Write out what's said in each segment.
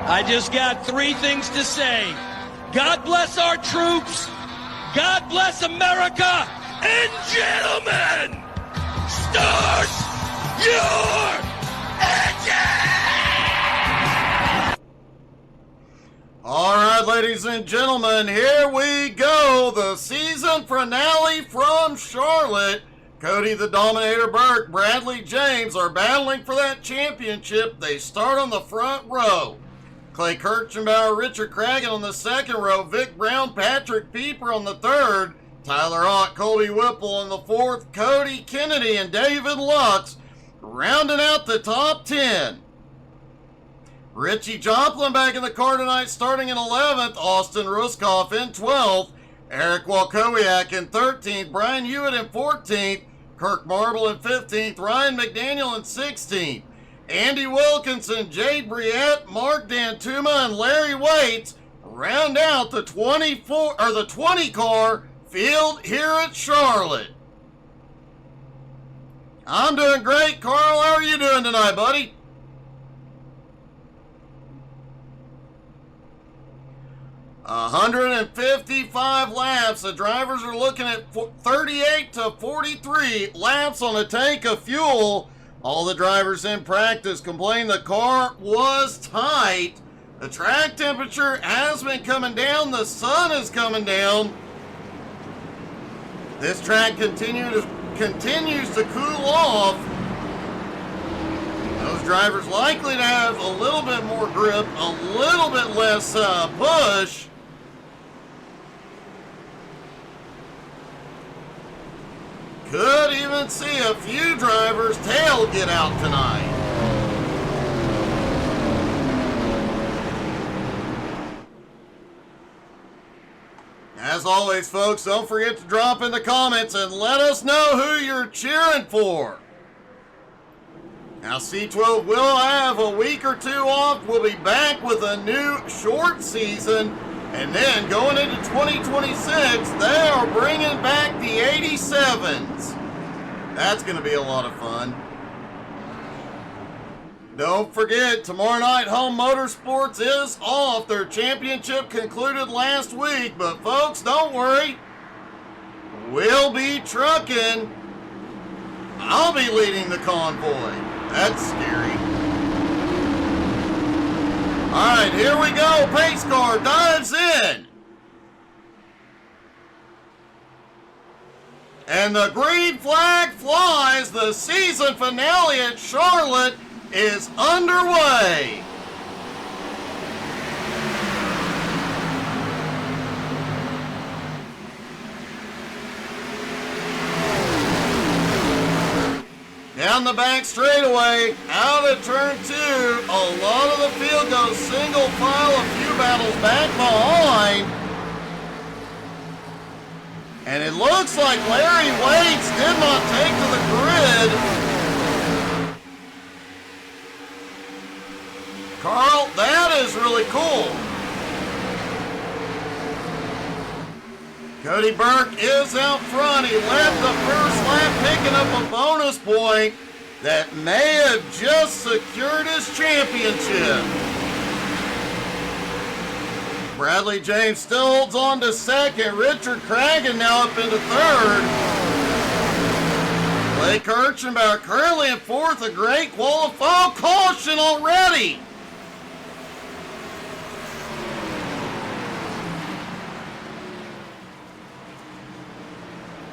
I just got three things to say. God bless our troops. God bless America. And gentlemen, start your engine! All right, ladies and gentlemen, here we go. The season finale from Charlotte. Cody the Dominator Burke, Bradley James are battling for that championship. They start on the front row. Clay Kirchenbauer, Richard Cragen on the second row. Vic Brown, Patrick Pieper on the third. Tyler Ott, Colby Whipple on the fourth. Cody Kennedy and David Lux rounding out the top 10. Richie Joplin back in the car tonight starting in 11th. Austin Ruskoff in 12th. Eric Walkowiak in 13th. Brian Hewitt in 14th. Kirk Marble in 15th. Ryan McDaniel in 16th. Andy Wilkinson, Jade Briette, Mark Dantuma, and Larry Waits round out the 20 car field here at Charlotte. I'm doing great. Carl, how are you doing tonight, buddy? $155 laps. The drivers are looking at 38 to 43 laps on a tank of fuel. All the drivers in practice complained the car was tight. The track temperature has been coming down. The sun is coming down. This track continues to cool off. Those drivers likely to have a little bit more grip, a little bit less push. Could even see a few drivers tailgate out tonight. As always, folks, don't forget to drop in the comments and let us know who you're cheering for. Now, C12 will have a week or two off. We'll be back with a new short season. And then going into 2026, they are bringing back the 87s. That's going to be a lot of fun. Don't forget, tomorrow night, Home Motorsports is off. Their championship concluded last week. But folks, don't worry. We'll be trucking. I'll be leading the convoy. That's scary. All right, here we go. Pace car dives in. And the green flag flies. The season finale at Charlotte is underway. Down the back straightaway, out of turn 2, a lot of the field goes single file, a few battles back behind. And it looks like Larry Waits did not take to the grid. Carl, that is really cool. Cody Burke is out front. He led the first lap, picking up a bonus point that may have just secured his championship. Bradley James still holds on to second. Richard Cragen now up into third. Clay Kirchenbauer currently in fourth. A great qualifying caution already.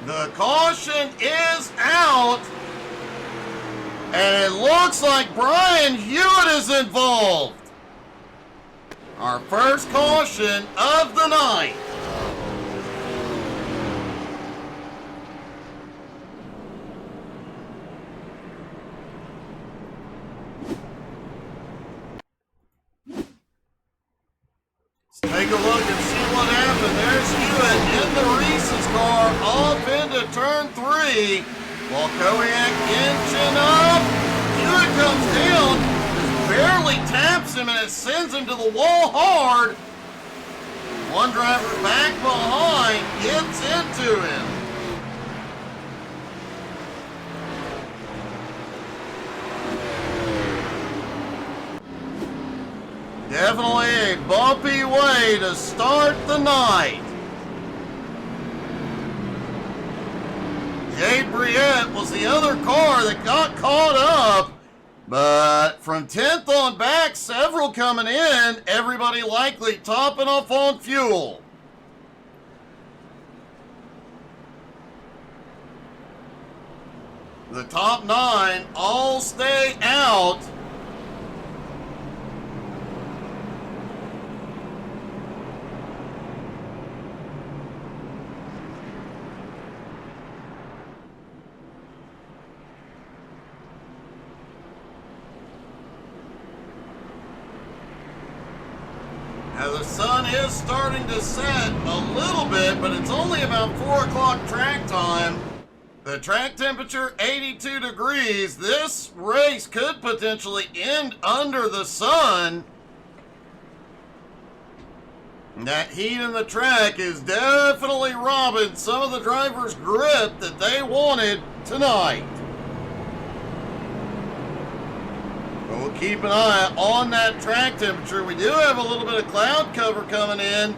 The caution is out, and it looks like Brian Hewitt is involved. Our first caution of the night. Let's take a look and see what happened. There's Hewitt in the Reese's car off into turn 3. Walkowiak inching up. Hewitt comes down, just barely taps him, and it sends him to the wall hard. One driver back behind gets into him. Definitely a bumpy way to start the night. Jay Briette was the other car that got caught up, but from 10th on back, several coming in, everybody likely topping off on fuel. The top 9 all stay out. Now the sun is starting to set a little bit, but it's only about 4 o'clock track time. The track temperature 82 degrees. This race could potentially end under the sun. That heat in the track is definitely robbing some of the drivers' grip that they wanted tonight. But we'll keep an eye on that track temperature. We do have a little bit of cloud cover coming in.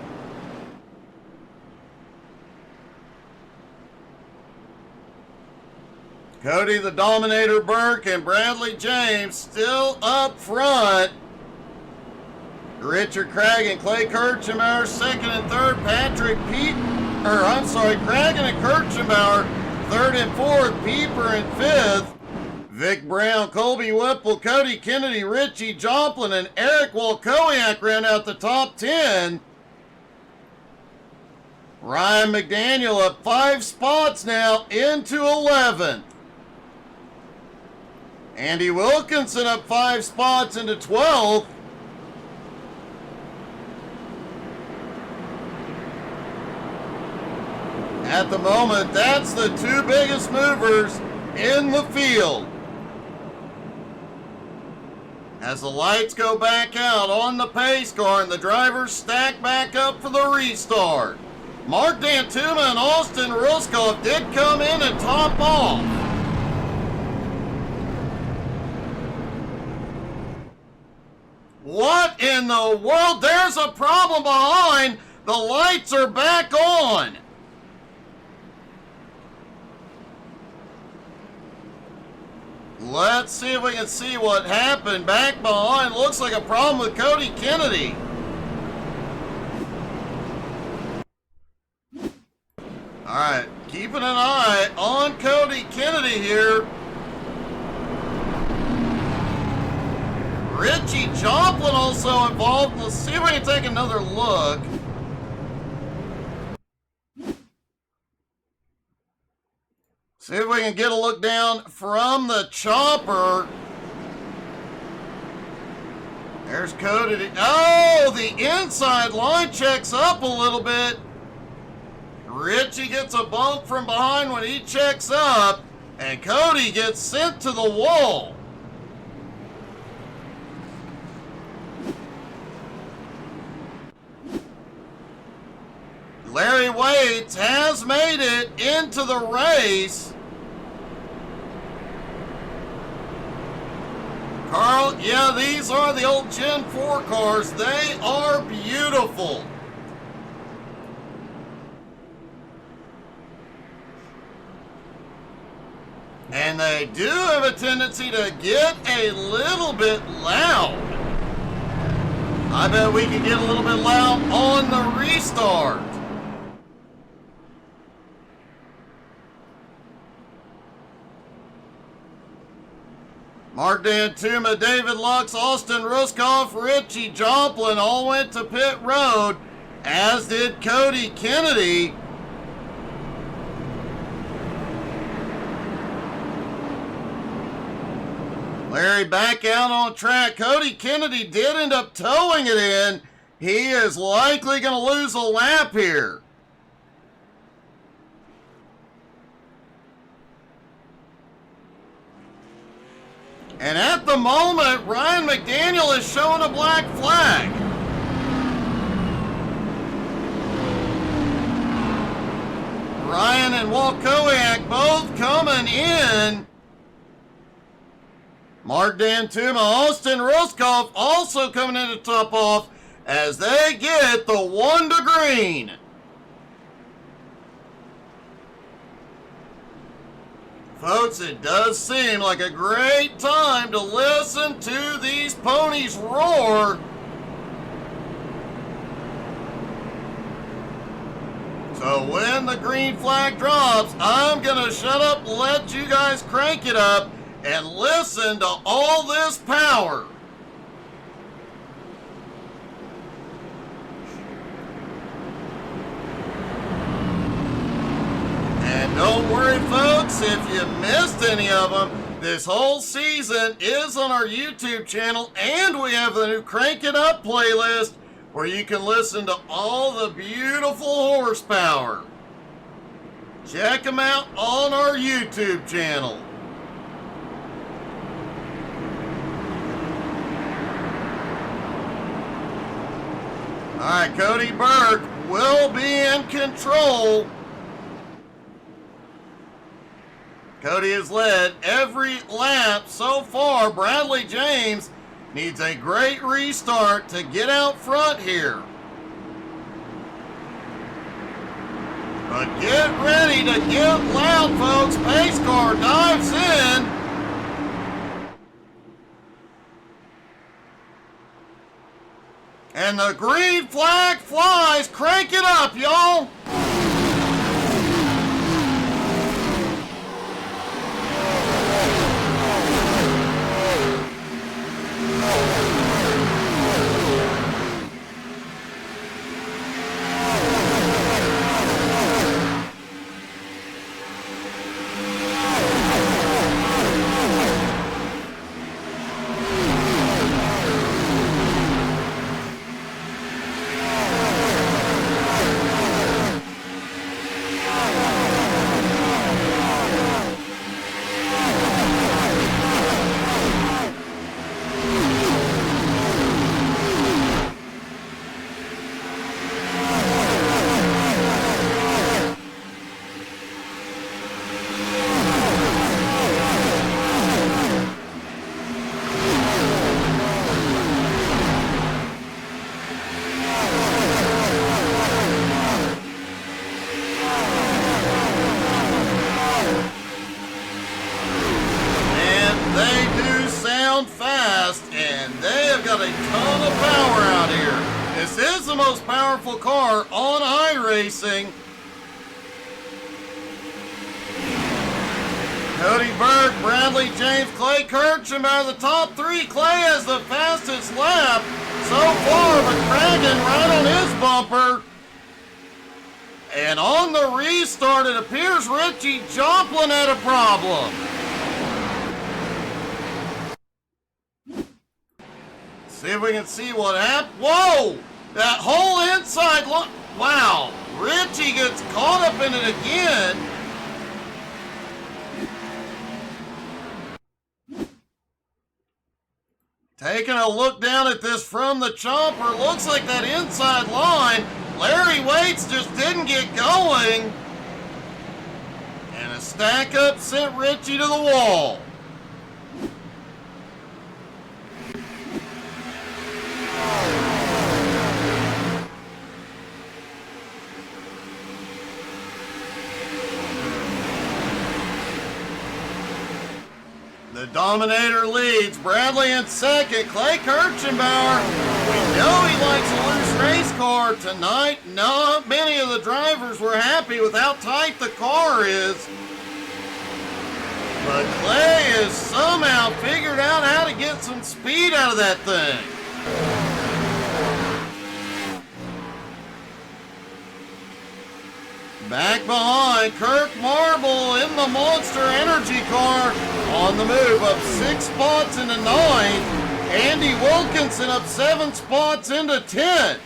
Cody the Dominator Burke and Bradley James still up front. Richard Craig and Clay Kirchenbauer second and third. Cragen and Kirchenbauer third and fourth. Pieper in fifth. Vic Brown, Colby Whipple, Cody Kennedy, Richie Joplin, and Eric Walkowiak round out the top 10. Ryan McDaniel up 5 spots now into 11th. Andy Wilkinson up 5 spots into 12th. At the moment, that's the 2 biggest movers in the field. As the lights go back out on the pace car and the drivers stack back up for the restart. Mark Dantuma and Austin Ruskoff did come in and top off. What in the world? There's a problem behind. The lights are back on. Let's see if we can see what happened back behind. Looks like a problem with Cody Kennedy. All right, keeping an eye on Cody Kennedy here. Richie Joplin also involved. Let's see if we can take another look. See if we can get a look down from the chopper. There's Cody. Oh, the inside line checks up a little bit. Richie gets a bump from behind when he checks up, and Cody gets sent to the wall. Larry Waits has made it into the race. Carl, yeah, these are the old Gen 4 cars. They are beautiful. And they do have a tendency to get a little bit loud. I bet we can get a little bit loud on the restart. Mark Dantuma, David Lux, Austin Ruskoff, Richie Joplin all went to pit road, as did Cody Kennedy. Larry back out on track. Cody Kennedy did end up towing it in. He is likely going to lose a lap here. And at the moment, Ryan McDaniel is showing a black flag. Ryan and Walkowiak both coming in. Mark Dantuma, Austin Ruskov also coming in to top off as they get the 1 to green. Folks, it does seem like a great time to listen to these ponies roar. So when the green flag drops, I'm going to shut up, let you guys crank it up, and listen to all this power. And don't worry, folks, if you missed any of them, this whole season is on our YouTube channel, and we have the new Crank It Up playlist where you can listen to all the beautiful horsepower. Check them out on our YouTube channel. All right, Cody Burke will be in control. Cody has led every lap so far. Bradley James needs a great restart to get out front here. But get ready to get loud, folks. Pace car dives in. And the green flag flies. Crank it up, y'all. Fast, and they have got a ton of power out here. This is the most powerful car on iRacing. Cody Burke, Bradley James, Clay Kirchhoff out of the top three. Clay has the fastest lap so far, McCracken right on his bumper. And on the restart, it appears Richie Joplin had a problem. See if we can see what happened. Whoa! That whole inside look. Wow. Richie gets caught up in it again. Taking a look down at this from the chopper. Looks like that inside line, Larry Waits just didn't get going. And a stack up sent Richie to the wall. The Dominator leads. Bradley in second. Clay Kirchenbauer. We know he likes a loose race car tonight. Not many of the drivers were happy with how tight the car is. But Clay has somehow figured out how to get some speed out of that thing. Back behind, Kirk Marble in the Monster Energy car on the move, up 6 spots into 9th. Andy Wilkinson up 7 spots into 10th.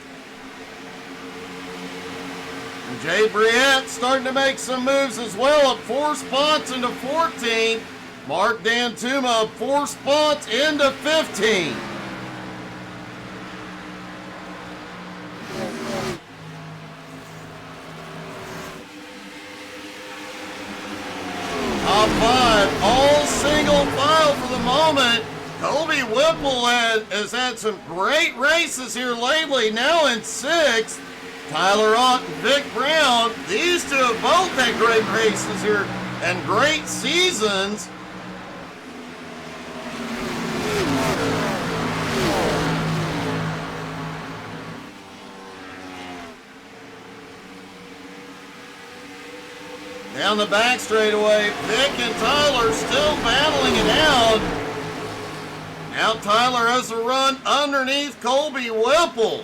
And Jay Briette starting to make some moves as well, up 4 spots into 14th. Mark Dantuma up 4 spots into 15th. Top 5, all single file for the moment. moment. Colby Whipple has had some great races here lately, now in 6th. Tyler Ott and Vic Brown, these two have both had great races here and great seasons. Down the back straightaway, Vic and Tyler still battling it out. Now Tyler has a run underneath Colby Whipple.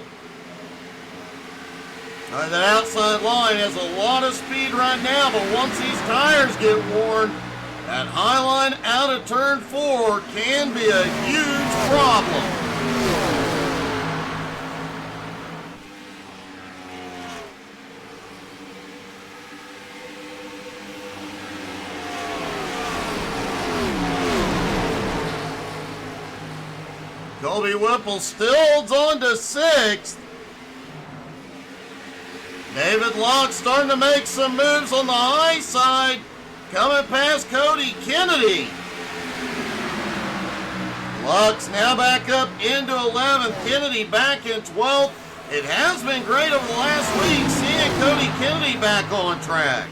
That outside line has a lot of speed right now, but once these tires get worn, that high line out of turn 4 can be a huge problem. Colby Whipple still holds on to 6th. David Locke starting to make some moves on the high side, coming past Cody Kennedy. Locke's now back up into 11th, Kennedy back in 12th. It has been great over the last week seeing Cody Kennedy back on track.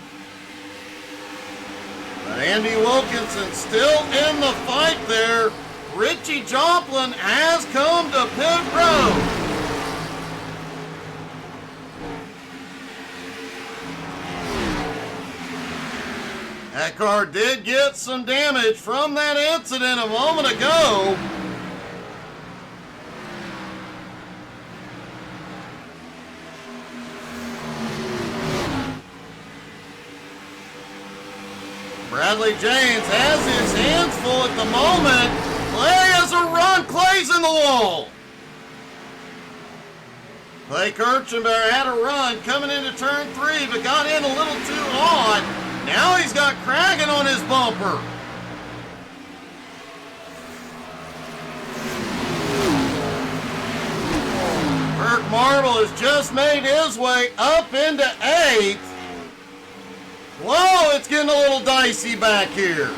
But Andy Wilkinson still in the fight there. Richie Joplin has come to pit road. That car did get some damage from that incident a moment ago. Bradley James has his hands full at the moment. Clay has a run. Clay's in the wall. Clay Kirchenbauer had a run coming into turn 3, but got in a little too hot. Now he's got Cragen on his bumper. Kirk Marble has just made his way up into 8th. Whoa, it's getting a little dicey back here.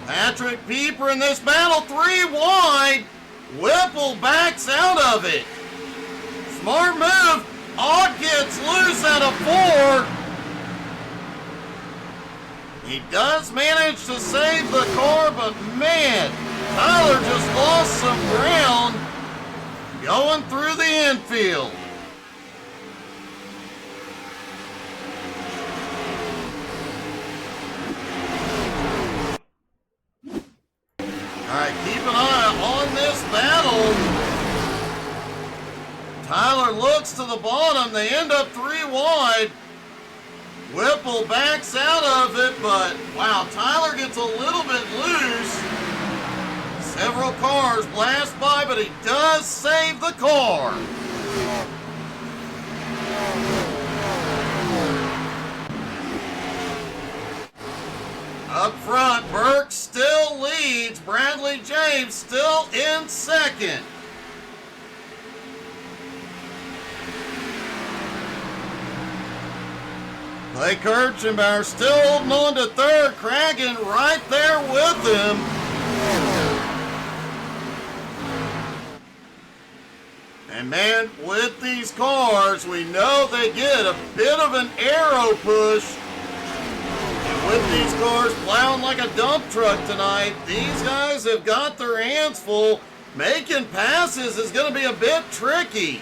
Patrick Pieper in this battle, 3 wide. Whipple backs out of it. Smart move. Ott gets loose out of 4. He does manage to save the car, but man, Tyler just lost some ground going through the infield. All right, keep an eye on this battle. Tyler looks to the bottom. They end up 3 wide. Whipple backs out of it, but wow, Tyler gets a little bit loose. Several cars blast by, but he does save the car. Up front, Burke still leads. Bradley James still in 2nd. Clay Kirchenbauer still holding on to 3rd. Cragen right there with him. And man, with these cars, we know they get a bit of an aero push. And with these cars plowing like a dump truck tonight, these guys have got their hands full. Making passes is going to be a bit tricky.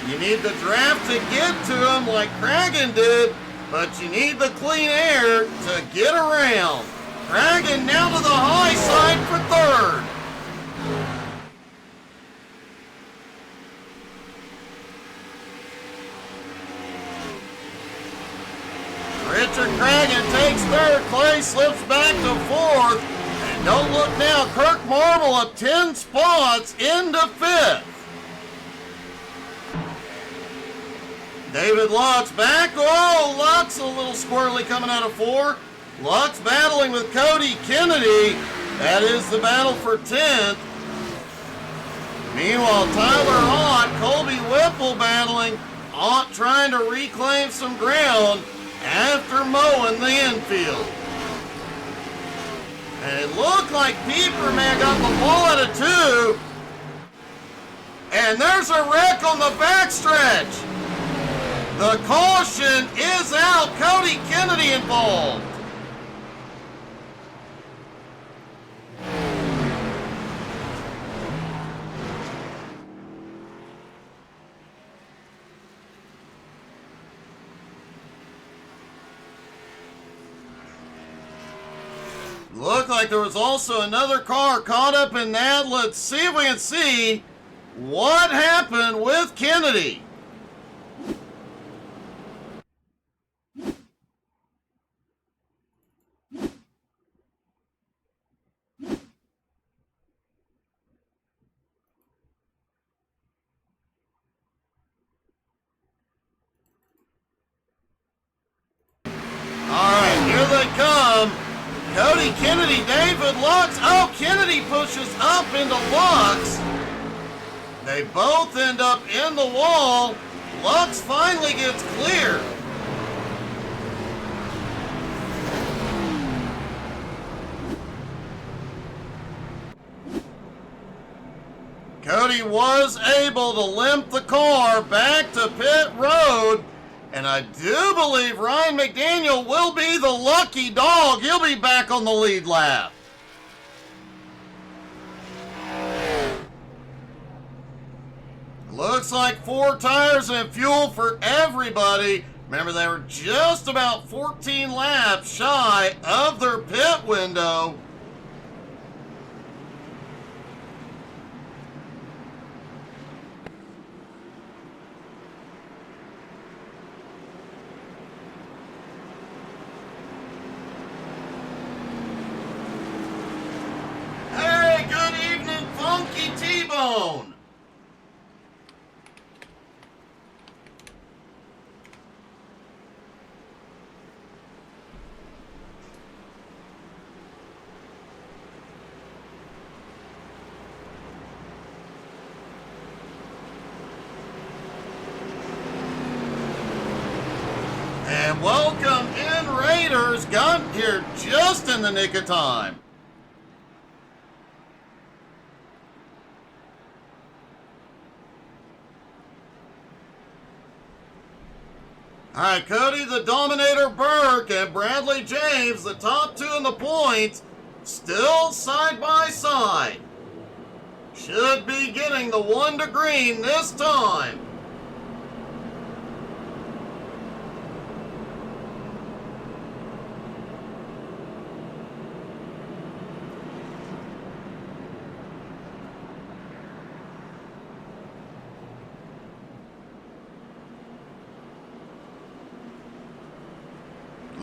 You need the draft to get to them like Cragen did, but you need the clean air to get around. Cragen now to the high side for 3rd. Richard Cragen takes 3rd. Clay slips back to 4th. And don't look now, Kirk Marble up 10 spots into 5th. David Locke's back. Oh, Locke's a little squirrely coming out of 4. Locke's battling with Cody Kennedy. That is the battle for 10th. Meanwhile, Tyler Ott, Colby Whipple battling. Ott trying to reclaim some ground after mowing the infield. And it looked like Peeperman got the ball at a 2. And there's a wreck on the backstretch. The caution is out. Cody Kennedy involved. Looked like there was also another car caught up in that. Let's see if we can see what happened with Kennedy. All right, here they come. Cody Kennedy, David Lux. Oh, Kennedy pushes up into Lux. They both end up in the wall. Lux finally gets clear. Cody was able to limp the car back to pit road. And I do believe Ryan McDaniel will be the lucky dog. He'll be back on the lead lap. Looks like 4 tires and fuel for everybody. Remember, they were just about 14 laps shy of their pit window. Hey, good evening, Funky T-Bone. And welcome in, Raiders. Got here just in the nick of time. All right, Cody the Dominator Burke and Bradley James, the top 2 in the points, still side by side. Should be getting the 1 to green this time.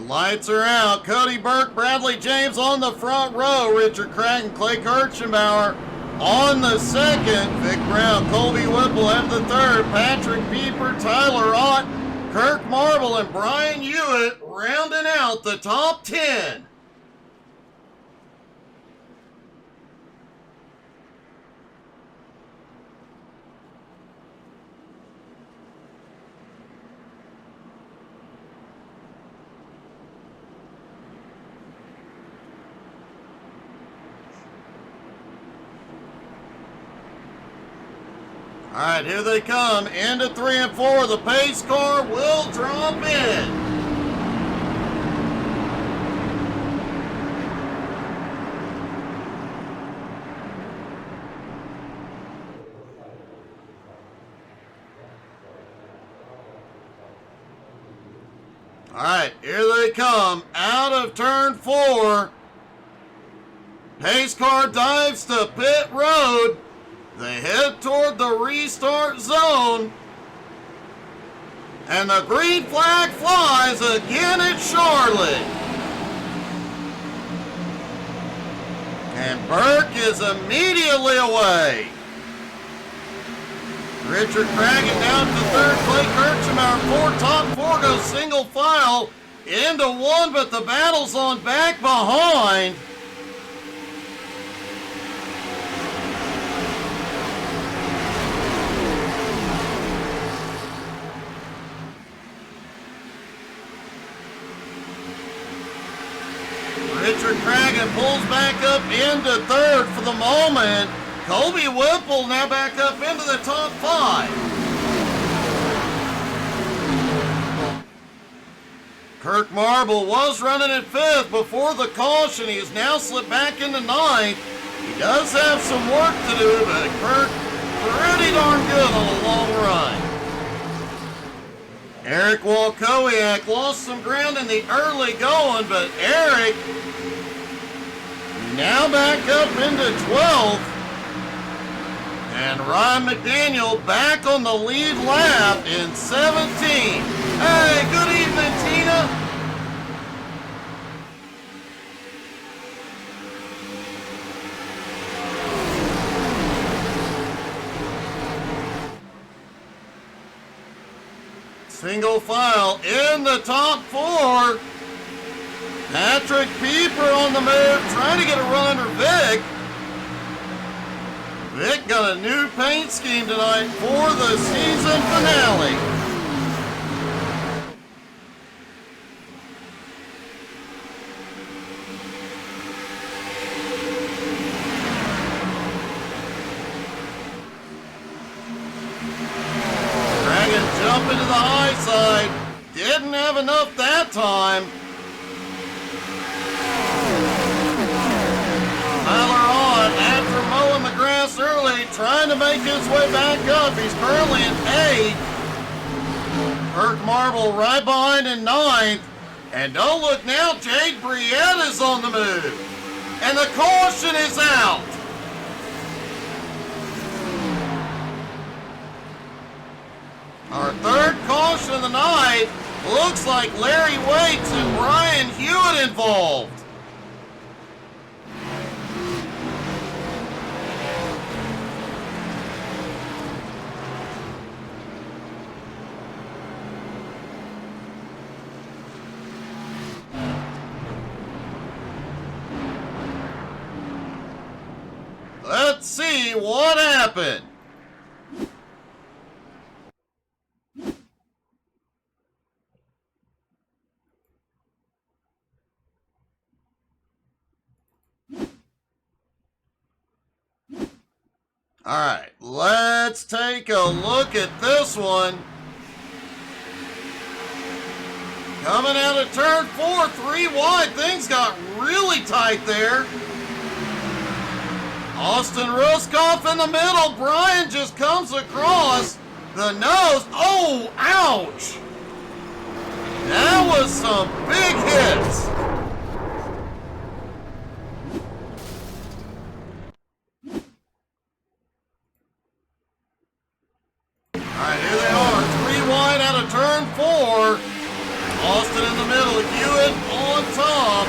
Lights are out. Cody Burke, Bradley James on the front row. Richard Craig and Clay Kirchenbauer on the second. Vic Brown, Colby Whipple at the third. Patrick Pieper, Tyler Ott, Kirk Marble, and Brian Hewitt rounding out the top 10. All right, here they come. Into 3 and 4. The pace car will drop in. All right, here they come. Out of turn 4. Pace car dives to pit road. They head toward the restart zone. And the green flag flies again at Charlotte. And Burke is immediately away. Richard Cragen down to third. Clay Kirchenbauer, top 4 goes single file into 1, but the battle's on back behind. Patrick Cragen pulls back up into third for the moment. Colby Whipple now back up into the top 5. Kirk Marble was running at 5th before the caution. He has now slipped back into 9th. He does have some work to do, but Kirk pretty darn good on a long run. Eric Walkowiak lost some ground in the early going, but Eric now back up into 12th. And Ryan McDaniel back on the lead lap in 17. Hey, good evening, Tina. Single file in the top 4. Patrick Pieper on the move, trying to get a run under Vic. Vic got a new paint scheme tonight for the season finale. Dragon jumping to the high side. Didn't have enough that time. Tyler on after mowing the grass early, trying to make his way back up. He's currently in 8th. Kirk Marble right behind in 9th. And don't look now, Jade Briette is on the move. And the caution is out. Our third caution of the night. Looks like Larry Waits and Brian Hewitt involved. Let's see what happened. All right, let's take a look at this one. Coming out of turn 4, 3 wide. Things got really tight there. Austin Ruskoff in the middle. Brian just comes across the nose. Oh, ouch. That was some big hits. All right, here they are. 3 wide out of turn 4. Austin in the middle. Hewitt on top.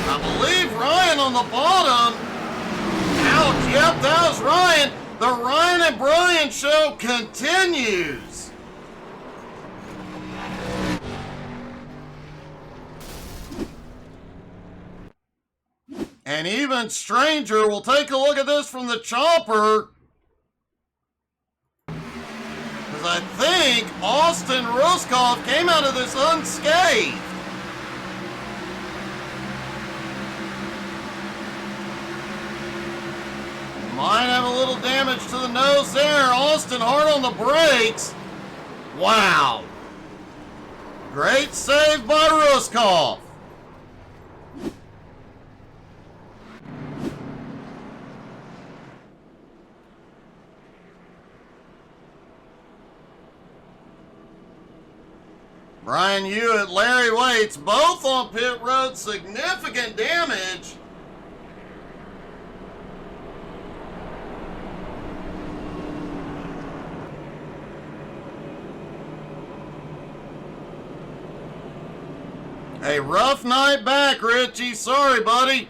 I believe Ryan on the bottom. Ouch, yep, that was Ryan. The Ryan and Brian show continues. And even stranger, we'll take a look at this from the chopper. Because I think Austin Ruskoff came out of this unscathed. Might have a little damage to the nose there. Austin hard on the brakes. Wow. Great save by Ruskoff. Brian Hewitt, Larry Waits, both on pit road. Significant damage. Hey, rough night back, Richie. Sorry, buddy.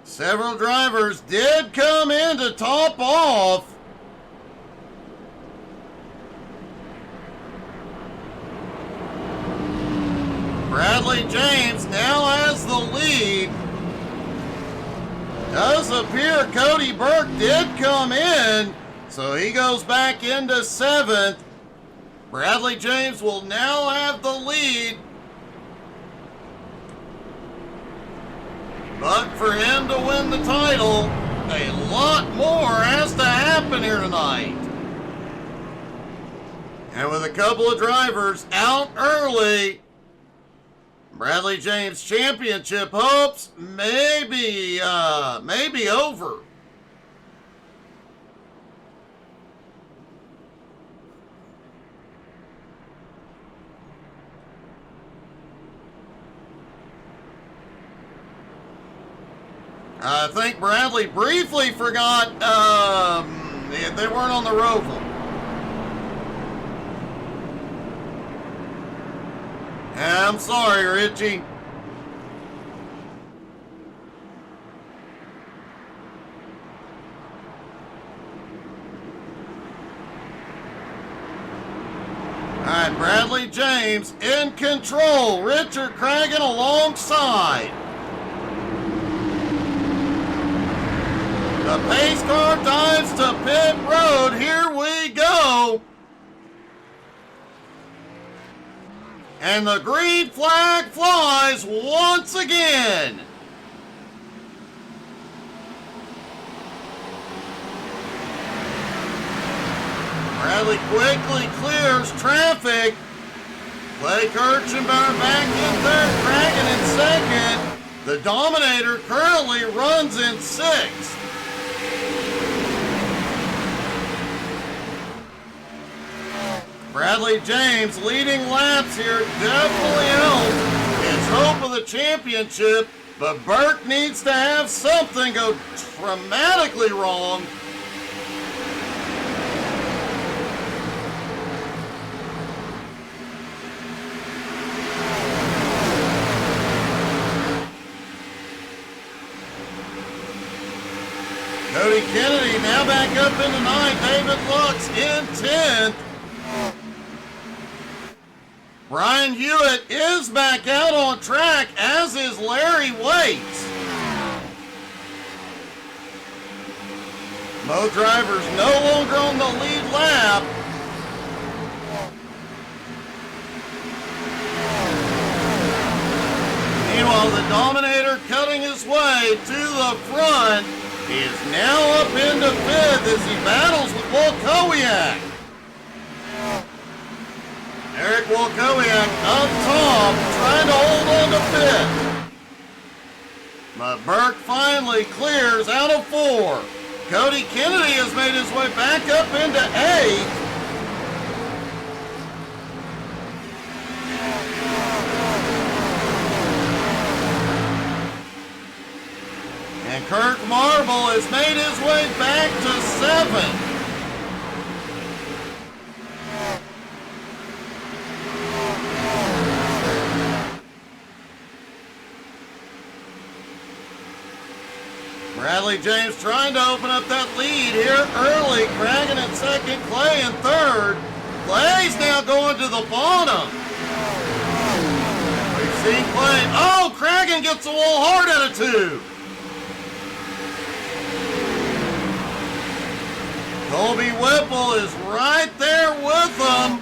Several drivers did come in to top off. Bradley James now has the lead. Does appear Cody Burke did come in, so he goes back into 7th. Bradley James will now have the lead. But for him to win the title, a lot more has to happen here tonight. And with a couple of drivers out early, Bradley James' championship hopes may be over. I think Bradley briefly forgot they weren't on the Roval. I'm sorry, Richie. All right, Bradley James in control. Richard Cragen alongside. The pace car dives to pit road. Here we go. And the green flag flies once again. Bradley quickly clears traffic. Clay Kirchenbauer back in 3rd, Cragen in 2nd. The Dominator currently runs in 6th. Bradley James leading laps here definitely helps his hope of the championship, but Burke needs to have something go dramatically wrong. Cody Kennedy now back up into 9th. David Lux in 10th. Brian Hewitt is back out on track, as is Larry Waits. Both drivers no longer on the lead lap. Meanwhile, the Dominator cutting his way to the front. He is now up into 5th as he battles with Wolkowiak. Eric Wolkowiak up top, trying to hold on to 5th. But Burke finally clears out of 4. Cody Kennedy has made his way back up into 8th. And Kirk Marble has made his way back to 7th. Bradley James trying to open up that lead here early. Cragen in 2nd, Clay in 3rd. Clay's now going to the bottom. We've seen Clay. Oh, Cragen gets a little hard out of 2. Colby Whipple is right there with him.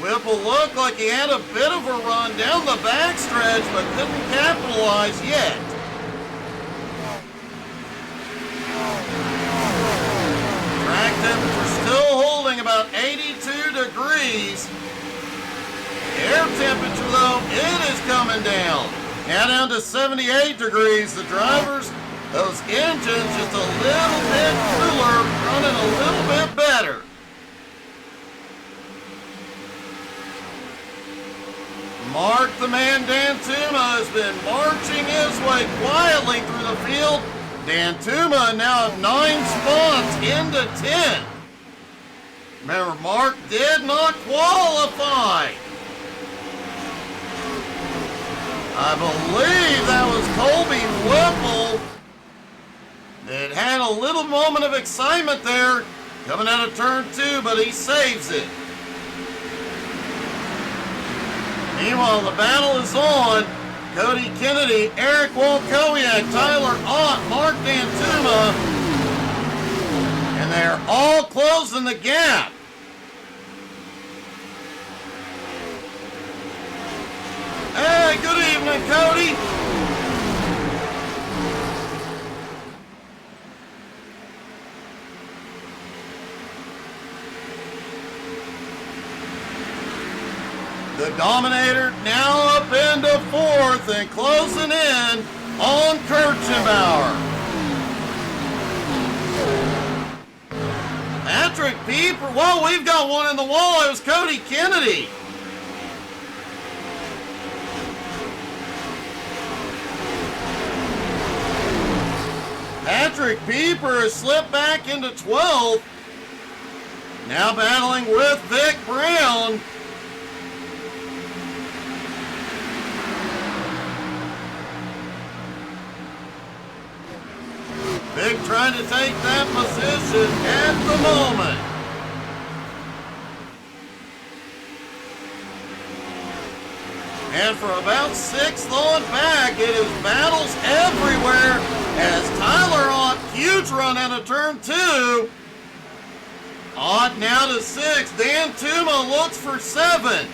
Whipple looked like he had a bit of a run down the backstretch, but couldn't capitalize yet. Track temperature still holding about 82 degrees. Air temperature, though, it is coming down. Now down to 78 degrees. The drivers, those engines just a little bit cooler, running a little bit better. Mark the Man Dantuma has been marching his way quietly through the field. Dantuma now 9 spots into 10. Remember, Mark did not qualify. I believe that was Colby Whipple It had a little moment of excitement there coming out of turn 2, but he saves it. Meanwhile, the battle is on. Cody Kennedy, Eric Walkowiak, Tyler Ott, Mark Dantuma, and they're all closing the gap. Hey, good evening, Cody. The Dominator now up into 4th and closing in on Kirchenbauer. Patrick Pieper, whoa, we've got one in the wall. It was Cody Kennedy. Patrick Pieper has slipped back into 12th. Now battling with Vic Brown. Vic trying to take that position at the moment. And for about 6th on back, it is battles everywhere as Tyler Ott, huge run out of turn 2. Ott now to 6. Dantuma looks for 7.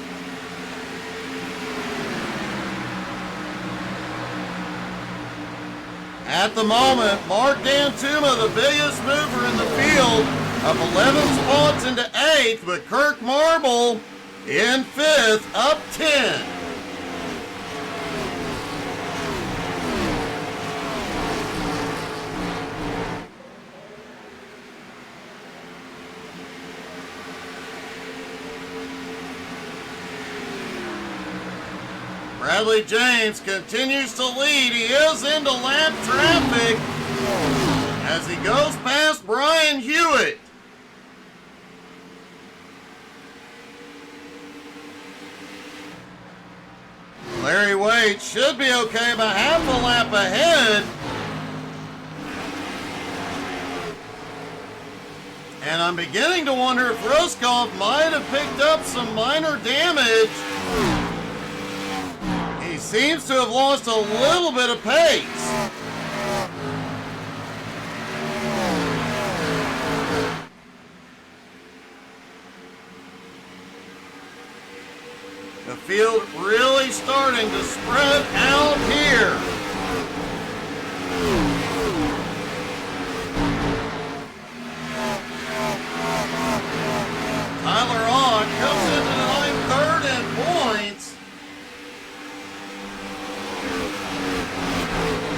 At the moment, Mark Dantuma, the biggest mover in the field, up 11 spots into 8th, but Kirk Marble in 5th, up 10. Bradley James continues to lead. He is into lap traffic as he goes past Brian Hewitt. Larry Wade should be okay, about half a lap ahead. And I'm beginning to wonder if Roscoff might have picked up some minor damage. He seems to have lost a little bit of pace. The field really starting to spread out here. Tyler Ott comes into the line third in points.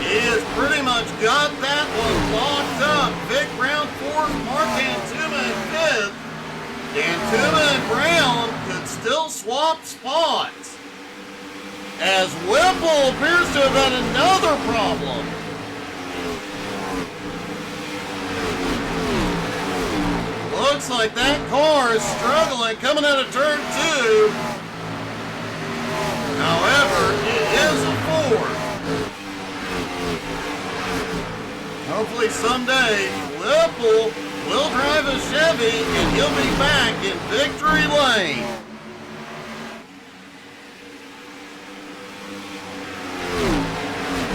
He has pretty much got that one locked up. Vic Brown fourth, Mark Dantuma in fifth. Dantuma and Brown could still swap spots, as Whipple appears to have had another problem. Looks like that car is struggling coming out of turn 2. However, it is a Ford. Hopefully someday Whipple will drive a Chevy and he'll be back in victory lane.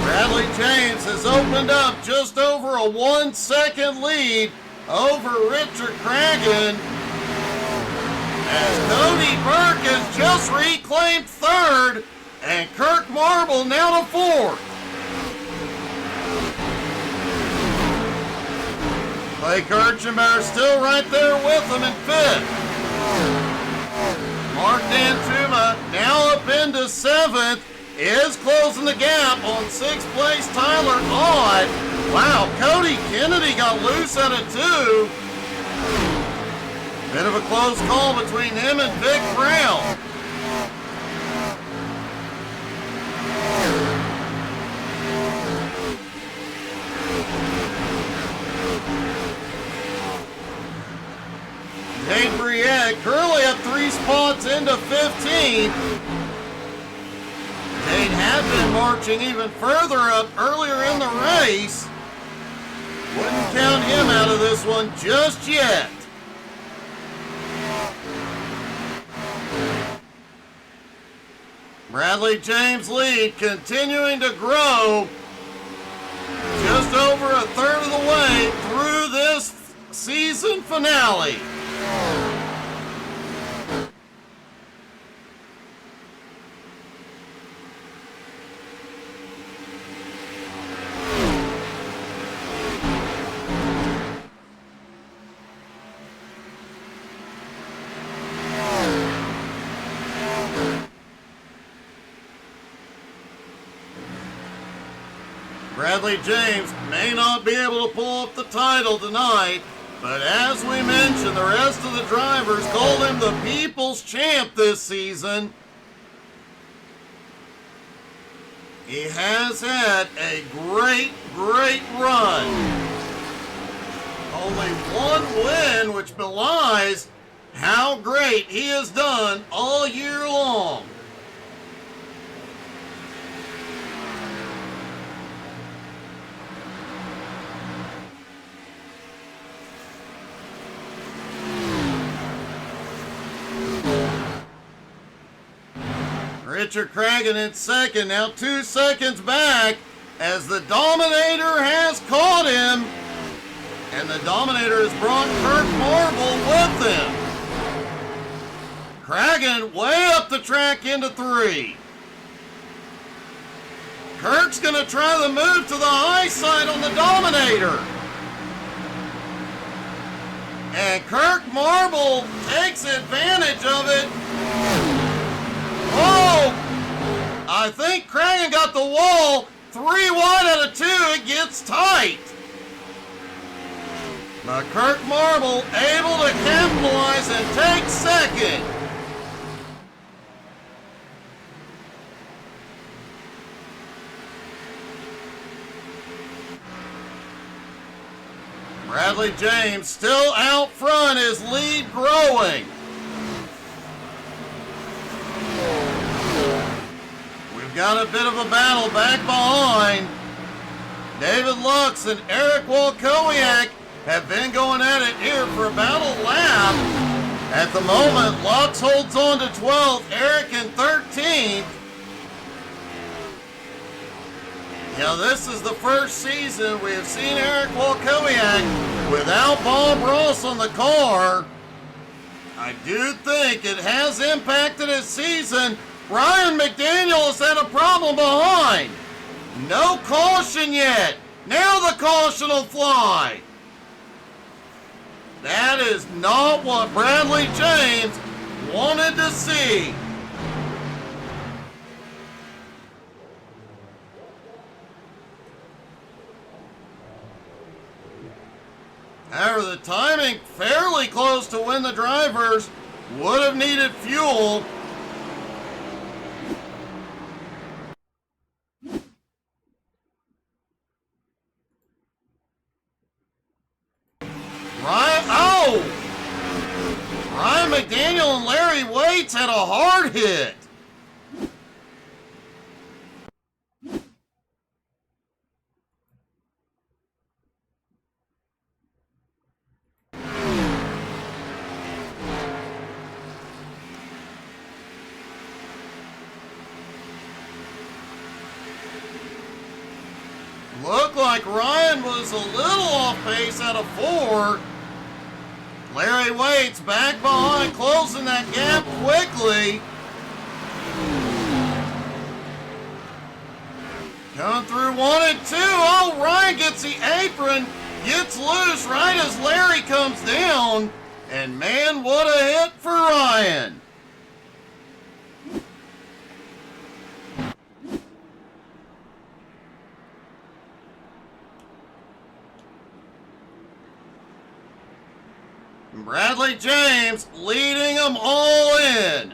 Bradley James has opened up just over a 1 second lead over Richard Cragen, as Cody Burke has just reclaimed third and Kirk Marble now to fourth. Clay Kirchenbauer still right there with him in fifth. Mark Dantuma now up into seventh, is closing the gap on sixth place Tyler Ott. Wow, Cody Kennedy got loose out of 2. Bit of a close call between him and Vic Brown. Dave Briette currently up 3 spots into 15th. Dave had been marching even further up earlier in the race. Wouldn't count him out of this one just yet. Bradley James' lead continuing to grow, just over a third of the way through this season finale. Bradley James may not be able to pull up the title tonight, but as we mentioned, the rest of the drivers called him the People's Champ this season. He has had a great run. Only one win, which belies how great he has done all year long. Richard Cragen in second, now 2 seconds back as the Dominator has caught him. And the Dominator has brought Kirk Marble with him. Cragen way up the track into 3. Kirk's going to try the move to the high side on the Dominator. And Kirk Marble takes advantage of it. Oh! I think Cragen got the wall. 3 wide out of 2. It gets tight. But Kirk Marble able to capitalize and take second. Bradley James still out front, his lead growing. We've got a bit of a battle back behind. David Lux and Eric Walkowiak have been going at it here for about a lap. At the moment, Lux holds on to 12th, Eric in 13th. Now, this is the first season we have seen Eric Walkowiak without Bob Ross on the car. I do think it has impacted his season. Ryan McDaniel has had a problem behind. No caution yet. Now the caution will fly. That is not what Bradley James wanted to see. However, the timing fairly close to when the drivers would have needed fuel. Ryan McDaniel and Larry Waits had a hard hit. Looked like Ryan was a little off pace out of 4. Larry Waits back behind, closing that gap quickly. Coming through 1 and 2. Oh, Ryan gets the apron, gets loose right as Larry comes down. And man, what a hit for Ryan. Bradley James leading them all in.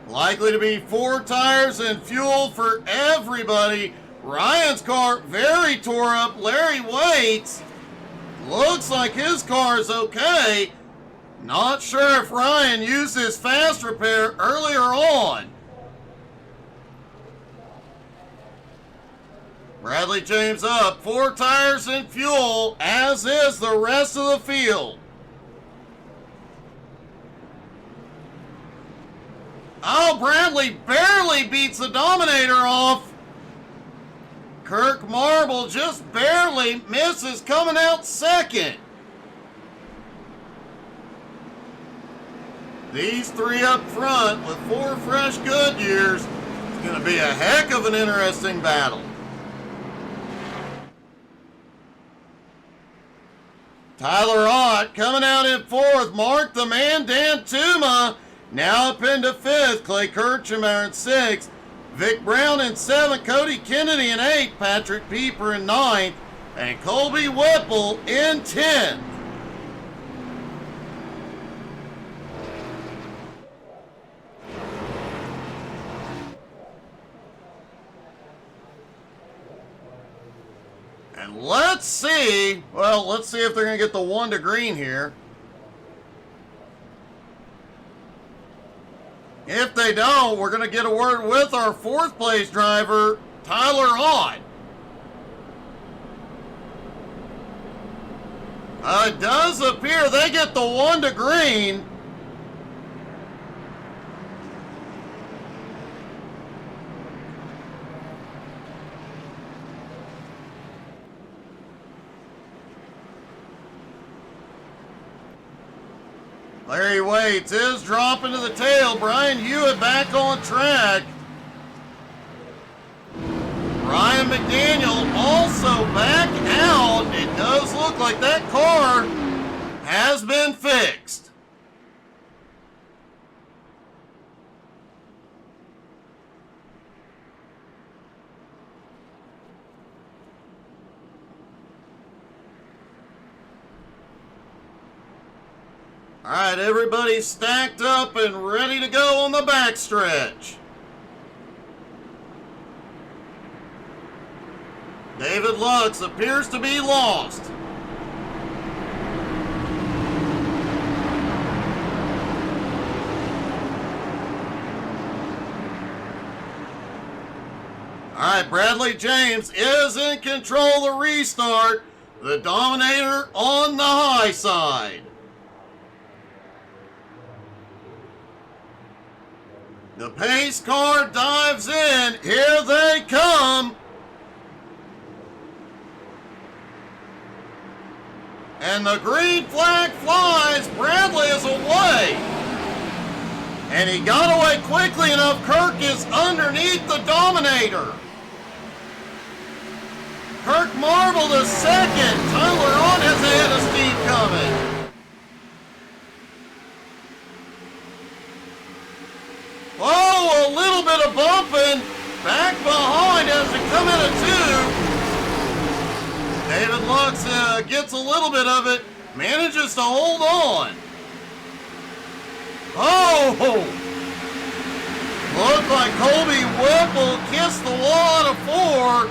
Likely to be 4 tires and fuel for everybody. Ryan's car very tore up. Larry Waits looks like his car is okay. Not sure if Ryan used his fast repair earlier on. Bradley James up, 4 tires and fuel, as is the rest of the field. Oh, Bradley barely beats the Dominator off. Kirk Marble just barely misses, coming out second. These 3 up front with 4 fresh Goodyears. It's going to be a heck of an interesting battle. Tyler Ott coming out in 4th. Mark the Man Dan Tuma now up into 5th. Clay Kirchhammer in 6th. Vic Brown in 7th. Cody Kennedy in 8th. Patrick Pieper in 9th. And Colby Whipple in 10th. And let's see if they're going to get the 1 to green here. If they don't, we're going to get a word with our 4th place driver, Tyler Ott. It does appear they get the 1 to green. Larry Waits is dropping to the tail. Brian Hewitt back on track. Ryan McDaniel also back out. It does look like that car has been fixed. All right, everybody's stacked up and ready to go on the backstretch. David Lux appears to be lost. All right, Bradley James is in control of the restart. The Dominator on the high side. The pace car dives in. Here they come. And the green flag flies. Bradley is away. And he got away quickly enough. Kirk is underneath the Dominator. Kirk Marble the second. Tyler Ott has a head of steam coming. Oh, a little bit of bumping. Back behind as they come into 2. David Lux gets a little bit of it. Manages to hold on. Oh! Looked like Colby Whipple kissed the wall out of 4.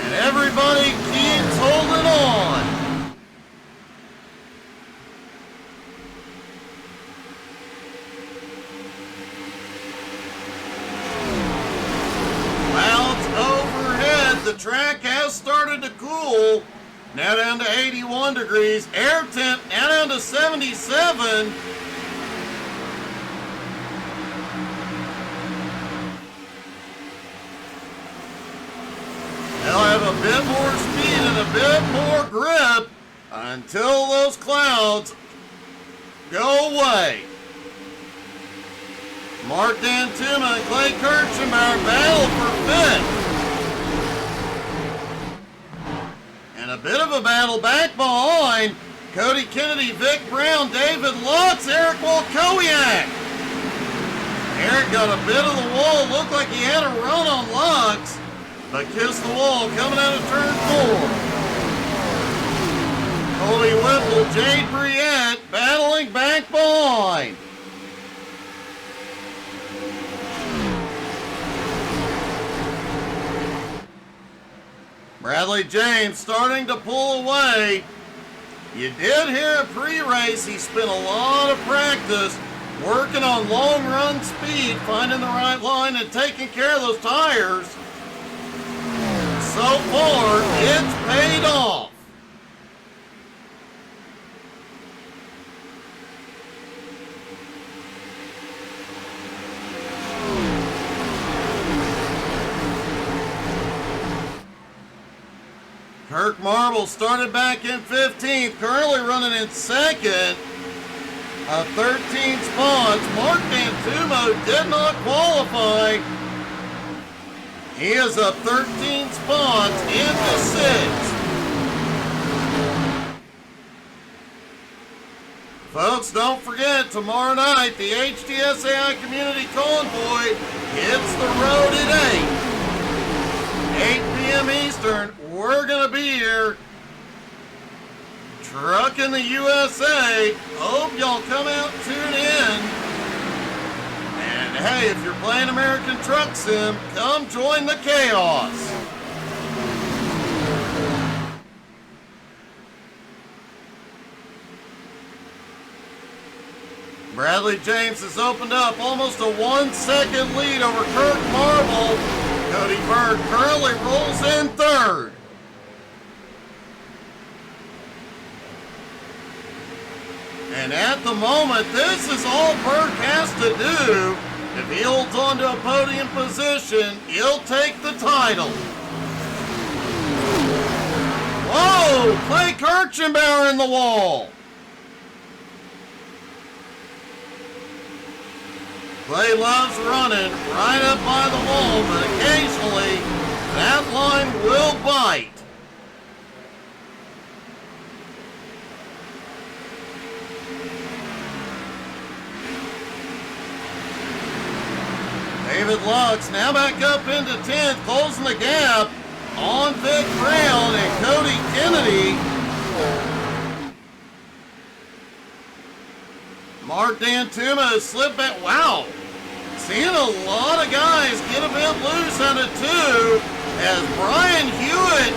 And everybody keeps holding on. The track has started to cool. Now down to 81 degrees. Air temp now down to 77. They'll have a bit more speed and a bit more grip until those clouds go away. Mark Dantuma and Clay Kirchhammer battle for 5th. And a bit of a battle back behind. Cody Kennedy, Vic Brown, David Lutz, Eric Walkowiak. Eric got a bit of the wall. Looked like he had a run on Lux, but kissed the wall coming out of turn 4. Colby Whipple, Jade Briette battling back behind. Bradley James starting to pull away. You did hear a pre-race. He spent a lot of practice working on long run speed, finding the right line and taking care of those tires. Kirk Marble started back in 15th, currently running in second. 13 spots. Mark Dantumo did not qualify. He is up 13 spots into 6th. Folks, don't forget, tomorrow night, the HTSAI Community Convoy hits the road at 8 p.m. Eastern. We're going to be here, trucking the USA. Hope y'all come out and tune in. And hey, if you're playing American Truck Sim, come join the chaos. Bradley James has opened up almost a 1-second lead over Kirk Marble. Cody Bird currently rolls in 3rd. And at the moment, this is all Burke has to do. If he holds on to a podium position, he'll take the title. Whoa! Clay Kirchenbauer in the wall. Clay loves running right up by the wall, but occasionally that line will bite. David Lux now back up into 10th, closing the gap on Vic Brown and Cody Kennedy. Mark Dantumo slipped back. Wow. Seeing a lot of guys get a bit loose out of 2 as Brian Hewitt,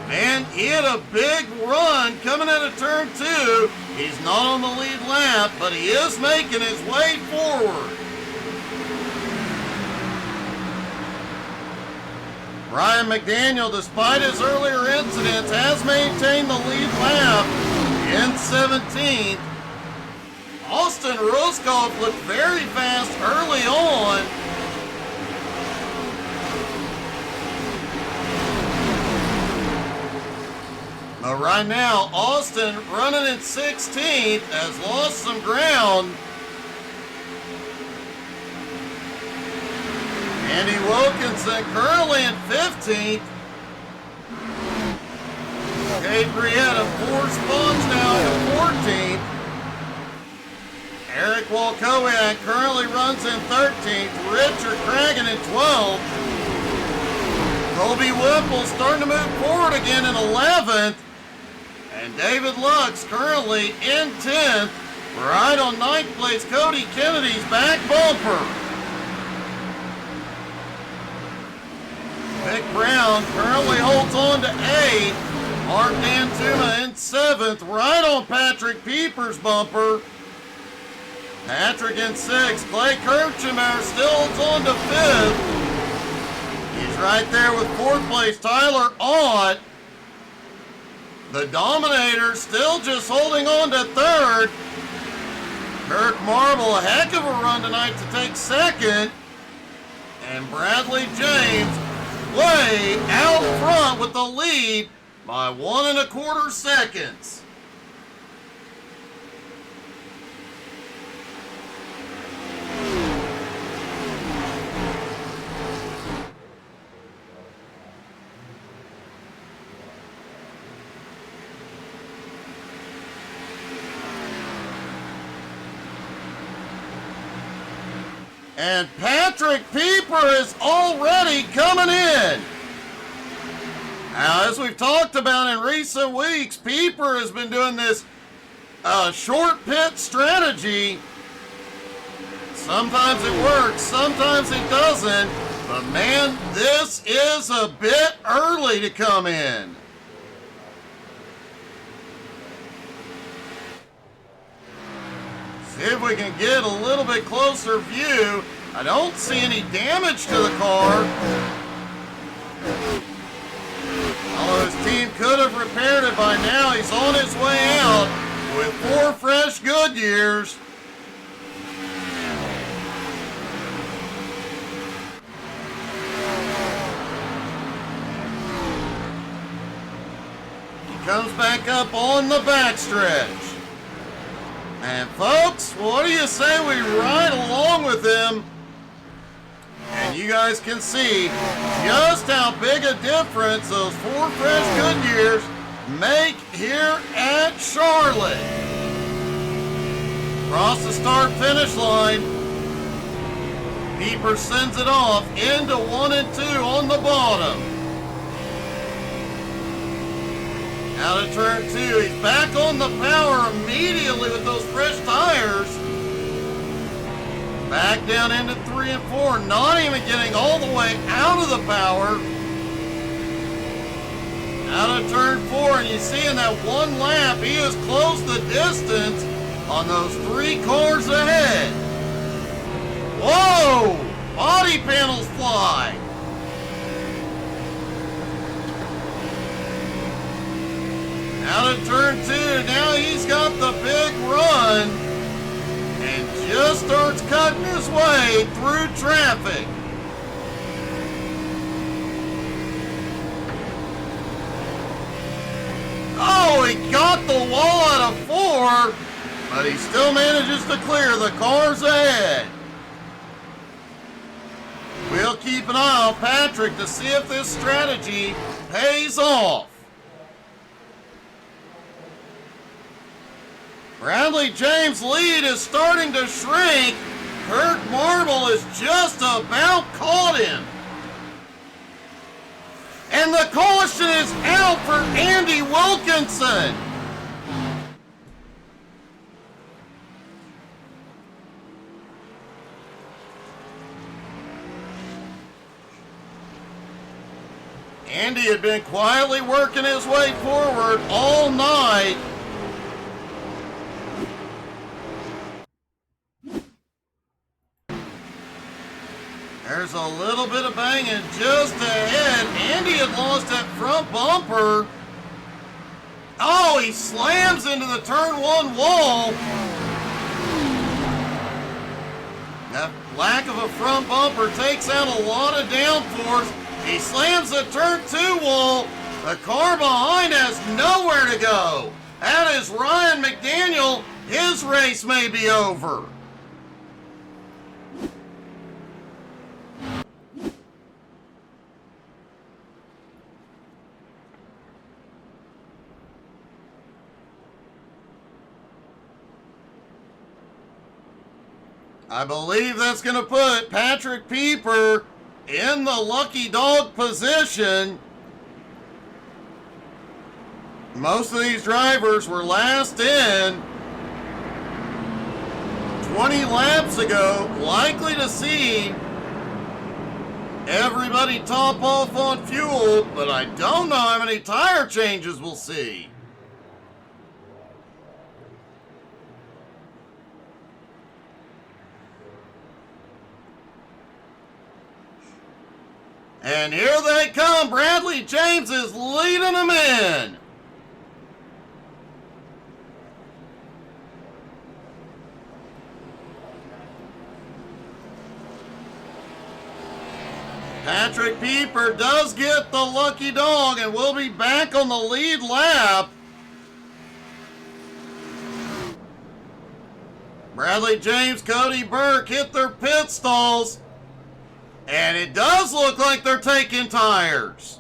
man, he had a big run coming out of turn 2. He's not on the lead lap, but he is making his way forward. Ryan McDaniel, despite his earlier incidents, has maintained the lead lap in 17th. Austin Roscoff looked very fast early on. But right now, Austin running in 16th has lost some ground. Andy Wilkinson currently in 15th. Kate Brietta 4 spots now in 14th. Eric Walkowiak currently runs in 13th. Richard Cragen in 12th. Colby Whipple starting to move forward again in 11th. And David Lux currently in 10th. Right on 9th place, Cody Kennedy's back bumper. Vic Brown currently holds on to 8th. Mark Dantuma in 7th, right on Patrick Pieper's bumper. Patrick in 6th. Clay Kirchenbauer still holds on to 5th. He's right there with 4th place Tyler Ott. The Dominator still just holding on to 3rd. Kirk Marble, a heck of a run tonight to take 2nd. And Bradley James way out front with the lead by 1 1/4 seconds. And Patrick Pieper is already coming in. Now, as we've talked about in recent weeks, Pieper has been doing this short pit strategy. Sometimes it works, sometimes it doesn't. But man, this is a bit early to come in. See if we can get a little bit closer view. I don't see any damage to the car. Although his team could have repaired it by now, he's on his way out with 4 fresh Goodyears. comes back up on the backstretch. And folks, what do you say we ride along with him? And you guys can see just how big a difference those 4 fresh Goodyears make here at Charlotte. Across the start-finish line, Pieper sends it off into 1 and 2 on the bottom. Out of turn 2, he's back on the power immediately with those fresh tires. Back down into 3 and 4, not even getting all the way out of the power. Out of turn 4, and you see in that 1 lap, he has closed the distance on those 3 cars ahead. Whoa! Body panels fly. Out of turn 2, now he's got the big run and just starts cutting his way through traffic. Oh, he got the wall out of 4, but he still manages to clear the cars ahead. We'll keep an eye on Patrick to see if this strategy pays off. Bradley James' lead is starting to shrink. Kirk Marble has just about caught him. And the caution is out for Andy Wilkinson. Andy had been quietly working his way forward all night. There's a little bit of banging just ahead. Andy had lost that front bumper. Oh, he slams into the turn 1 wall. That lack of a front bumper takes out a lot of downforce. He slams the turn 2 wall. The car behind has nowhere to go. That is Ryan McDaniel. His race may be over. I believe that's going to put Patrick Pieper in the lucky dog position. Most of these drivers were last in 20 laps ago, likely to see everybody top off on fuel, but I don't know how many tire changes we'll see. And here they come. Bradley James is leading them in. Patrick Pieper does get the lucky dog and will be back on the lead lap. Bradley James, Cody Burke hit their pit stalls. And it does look like they're taking tires.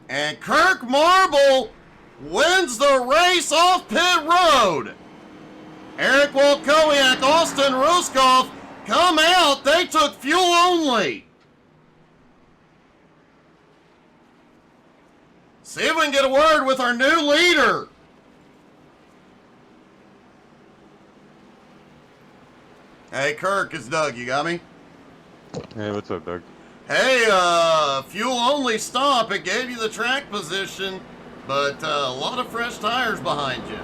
And Kirk Marble wins the race off pit road. Eric Walkowiak, Austin Ruskoff come out. They took fuel only. See if we can get a word with our new leader. Hey, Kirk, it's Doug. You got me? Hey, what's up, Doug? Hey, fuel only stop. It gave you the track position, but a lot of fresh tires behind you.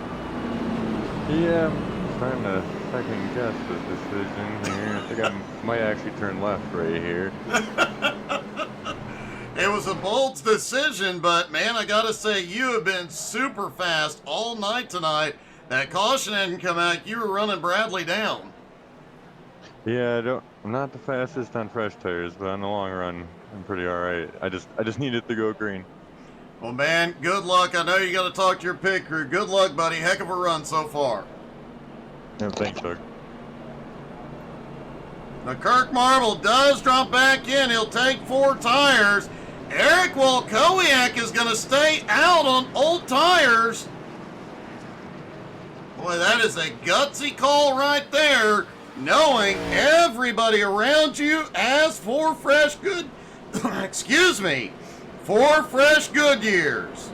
Yeah, I'm starting to second guess this decision here. I think I might actually turn left right here. It was a bold decision, but man, I gotta say, you have been super fast all night tonight. That caution didn't come out. You were running Bradley down. I'm not the fastest on fresh tires, but on the long run, I'm pretty all right. I just need it to go green. Well, man, good luck. I know you got to talk to your pit crew. Good luck, buddy. Heck of a run so far. Yeah, thanks, Doug. Now, Kirk Marble does drop back in. He'll take 4 tires. Eric Walkowiak is going to stay out on old tires. Boy, that is a gutsy call right there, knowing everybody around you has 4 fresh good, excuse me, 4 fresh Goodyears.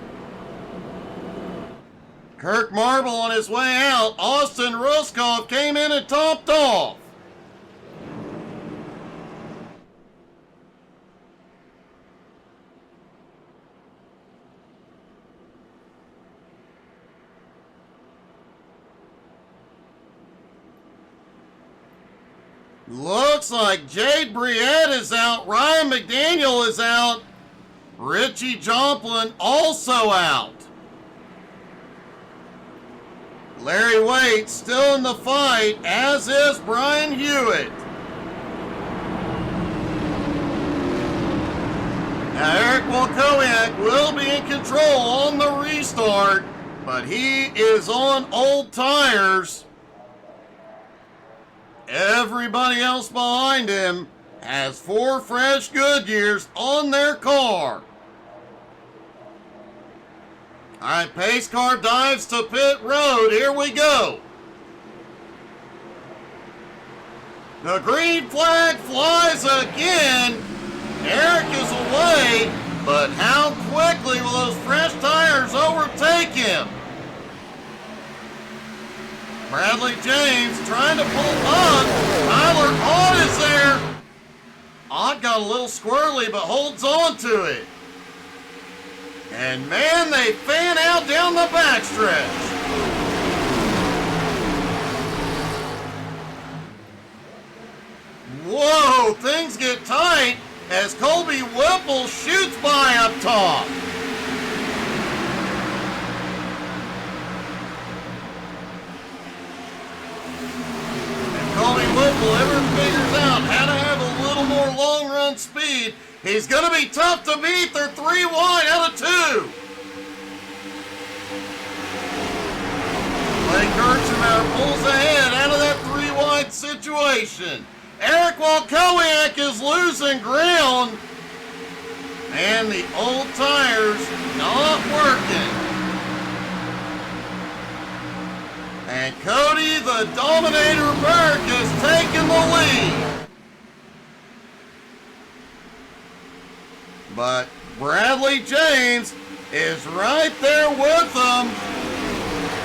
Kirk Marble on his way out. Austin Ruskoff came in and topped off. Looks like Jade Briette is out. Ryan McDaniel is out. Richie Joplin also out. Larry Waite still in the fight, as is Brian Hewitt. Now Eric Walkowiak will be in control on the restart, but he is on old tires. Everybody else behind him has 4 fresh Goodyears on their car. All right, pace car dives to pit road. Here we go. The green flag flies again. Eric is away, but how quickly will those fresh tires overtake him? Bradley James trying to pull up. Tyler Ott is there. Ott got a little squirrely, but holds on to it. And man, they fan out down the backstretch. Whoa, things get tight as Colby Whipple shoots by up top. Colby Whipple ever figures out how to have a little more long run speed. He's going to be tough to beat. They're 3 wide out of 2. Blake Kirchner pulls ahead out of that 3 wide situation. Eric Walkowiak is losing ground. And the old tires not working. And Cody the Dominator Burke is taking the lead. But Bradley James is right there with them.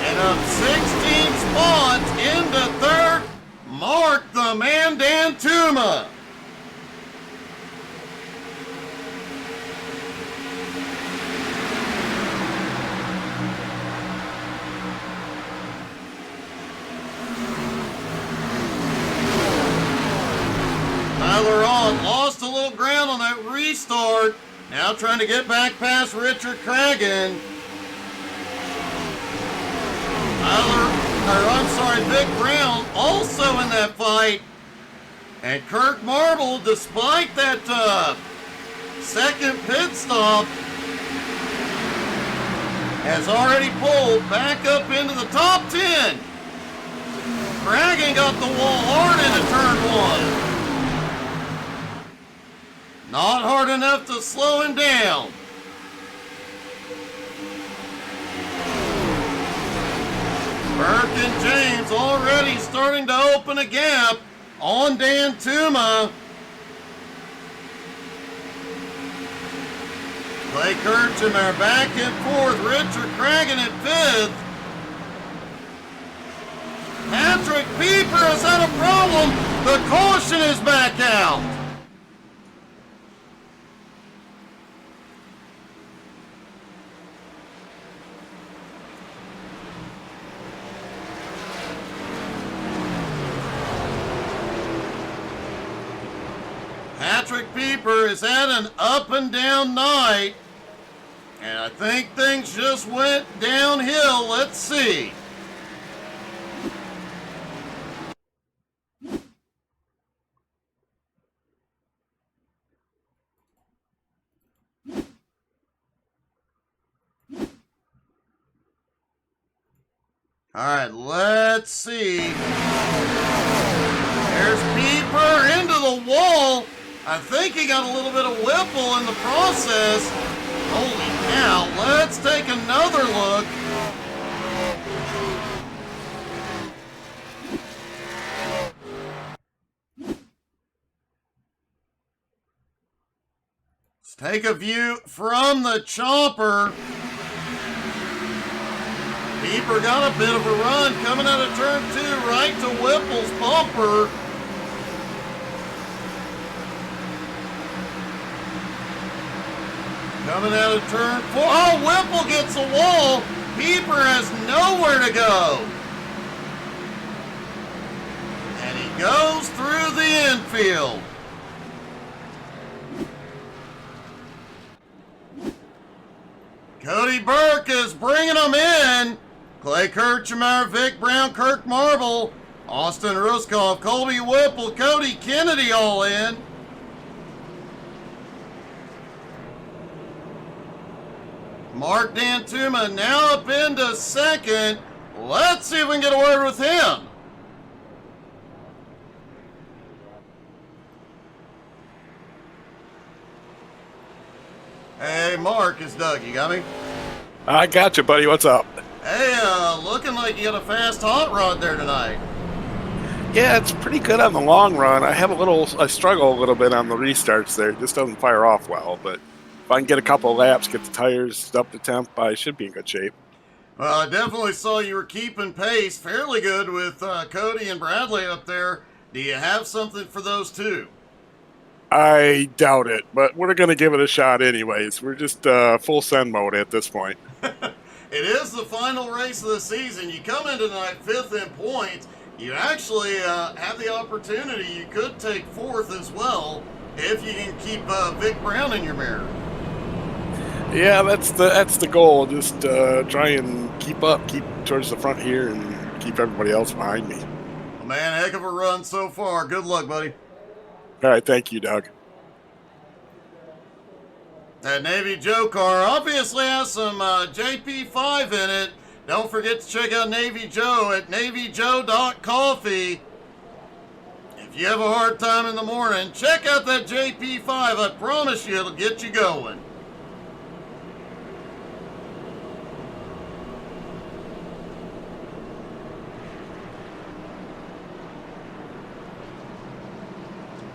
And up 16 spots into 3rd, Mark the Man Dantuma. Tyler Ott lost a little ground on that restart. Now trying to get back past Richard Cragen. Vic Brown also in that fight. And Kirk Marble, despite that second pit stop, has already pulled back up into the top 10. Cragen got the wall hard into turn 1. Not hard enough to slow him down. Burke and James already starting to open a gap on Dantuma. Clay Kirchner back and forth. Richard Cragen at 5th. Patrick Pieper has had a problem. The caution is back out. Patrick Pieper has had an up and down night, and I think things just went downhill. Let's see. All right, let's see. There's Pieper into the wall. I think he got a little bit of Whipple in the process. Holy cow, let's take another look. Let's take a view from the chopper. Pieper got a bit of a run coming out of turn 2 right to Whipple's bumper. Coming out of turn 4. Oh, Whipple gets a wall. Pieper has nowhere to go. And he goes through the infield. Cody Burke is bringing them in. Clay Kirchmeier, Vic Brown, Kirk Marble, Austin Ruskoff, Colby Whipple, Cody Kennedy all in. Mark Dantuma now up into second. Let's see if we can get a word with him. Hey, Mark, it's Doug. You got me? I got you, buddy. What's up? Hey, looking like you got a fast hot rod there tonight. Yeah, it's pretty good on the long run. I struggle a little bit on the restarts there. It just doesn't fire off well, but if I can get a couple of laps, get the tires up to temp, I should be in good shape. Well, I definitely saw you were keeping pace fairly good with Cody and Bradley up there. Do you have something for those two? I doubt it, but we're going to give it a shot anyways. We're just full send mode at this point. It is the final race of the season. You come in tonight 5th in points. You actually have the opportunity. You could take 4th as well if you can keep Vic Brown in your mirror. Yeah, that's the goal. Just try and keep towards the front here and keep everybody else behind me. Well, man, heck of a run so far. Good luck, buddy. All right, thank you, Doug. That Navy Joe car obviously has some JP5 in it. Don't forget to check out Navy Joe at navyjoe.coffee. If you have a hard time in the morning, check out that JP5. I promise you it'll get you going.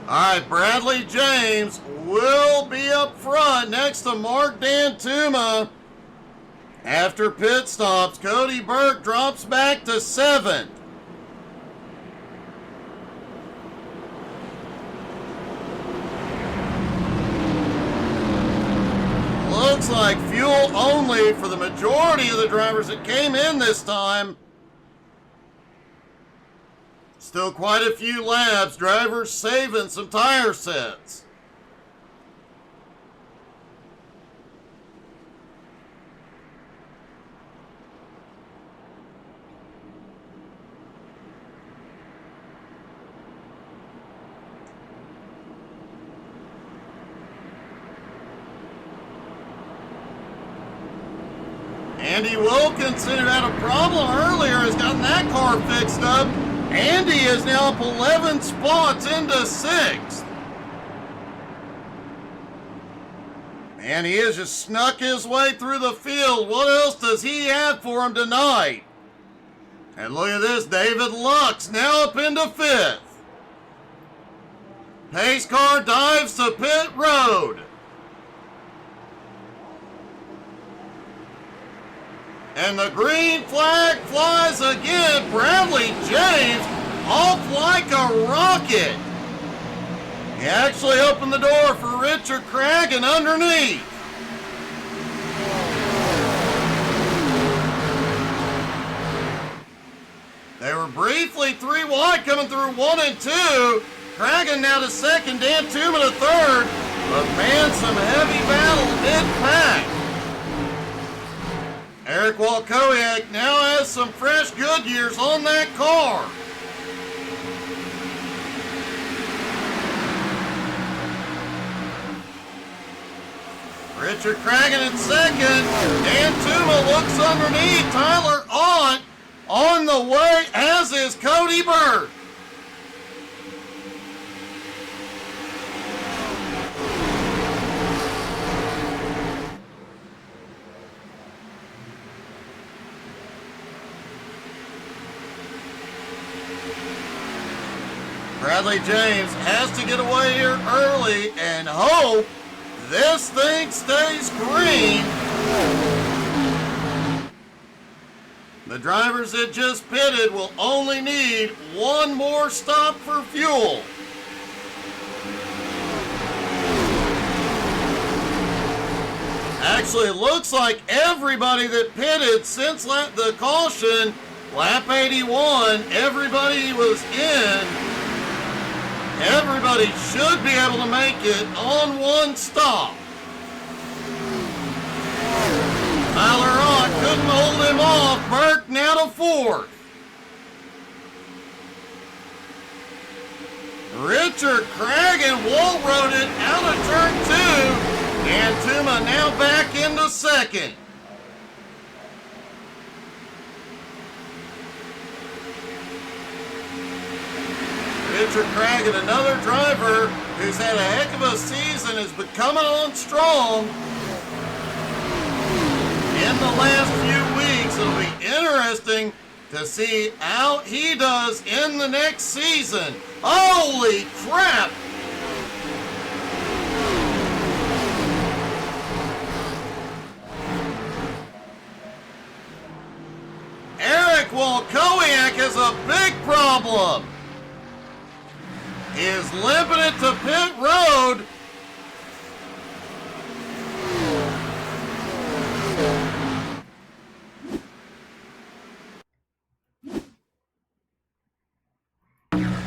All right, Bradley James will be up front next to Mark Dantuma. After pit stops, Cody Burke drops back to 7th. Looks like fuel only for the majority of the drivers that came in this time. Still quite a few laps. Drivers saving some tire sets. Andy Wilkinson, who had a problem earlier, has gotten that car fixed up. Andy is now up 11 spots into 6th. And he has just snuck his way through the field. What else does he have for him tonight? And look at this, David Lux now up into 5th. Pace car dives to pit road. And the green flag flies again. Bradley James off like a rocket. He actually opened the door for Richard Cragen underneath. They were briefly 3 wide coming through 1 and 2. Cragen now to 2nd, Dantuma to 3rd. But man, some heavy battle mid-pack. Eric Walkowiak now has some fresh Goodyears on that car. Richard Cragen in 2nd. Dantuma looks underneath. Tyler on in the way, as is Cody Burke. Bradley James has to get away here early and hope this thing stays green. The drivers that just pitted will only need one more stop for fuel. Actually, it looks like everybody that pitted since the caution, lap 81, everybody was in. Everybody should be able to make it on one stop. Tyler Ott couldn't hold him off. Burke now to fourth. Richard Craig and Walt rode it out of turn two. And Tuma now back into second. Richard Craig, and another driver who's had a heck of a season, has been coming on strong in the last few weeks. It'll be interesting to see how he does in the next season. Holy crap! Eric Walkowiak has a big problem. He is limping it to pit road.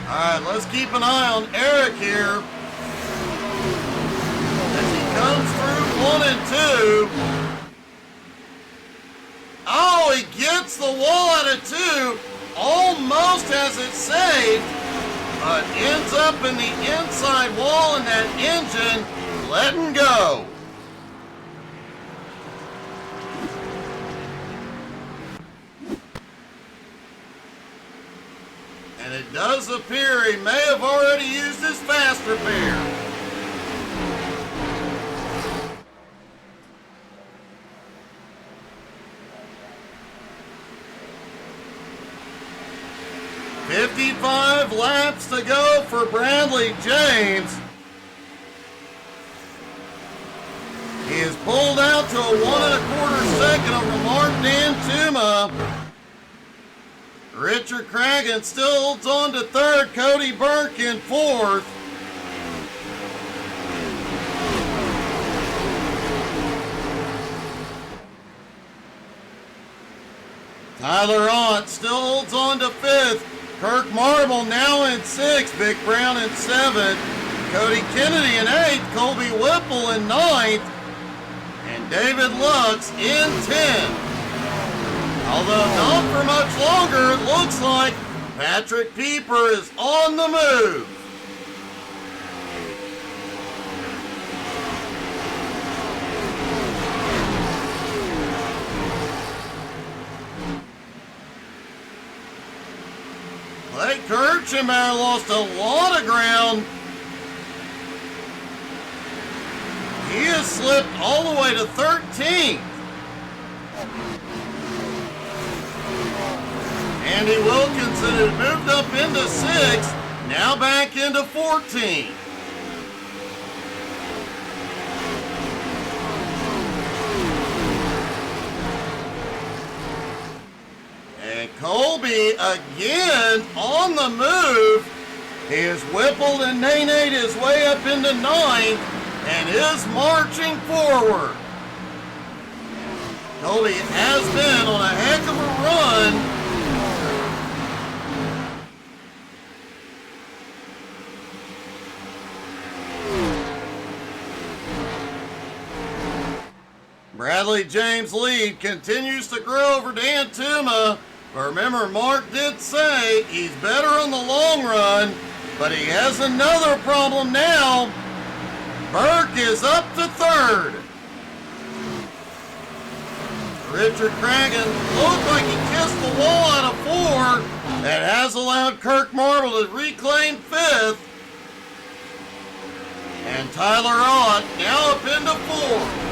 Alright, let's keep an eye on Eric here as he comes through 1 and 2. Oh, he gets the wall out of 2. Almost has it saved, but ends up in the inside wall, and that engine letting go. And it does appear he may have already used his fast repair. "55 laps to go for Bradley James. He is pulled out to a 1 1/4 second over Martin Antuma. Richard Cragen still holds on to third. Cody Burke in fourth. Tyler Ott still holds on to fifth. Kirk Marble now in sixth. Vic Brown in seventh. Cody Kennedy in eighth. Colby Whipple in ninth. And David Lux in 10th. Although not for much longer, it looks like Patrick Pieper is on the move. Blake Kirchenbauer lost a lot of ground. He has slipped all the way to 13th. Andy Wilkinson has moved up into 6th, now back into 14th. And Colby again on the move. He has whippled and nay-nayed his way up into 9th and is marching forward. Colby has been on a heck of a run. Bradley James' lead continues to grow over Dan Tuma. But remember, Mark did say he's better in the long run, but he has another problem now. Burke is up to third. Richard Cragen looked like he kissed the wall out of 4. that has allowed Kirk Marble to reclaim 5th. And Tyler Ott now up into 4th.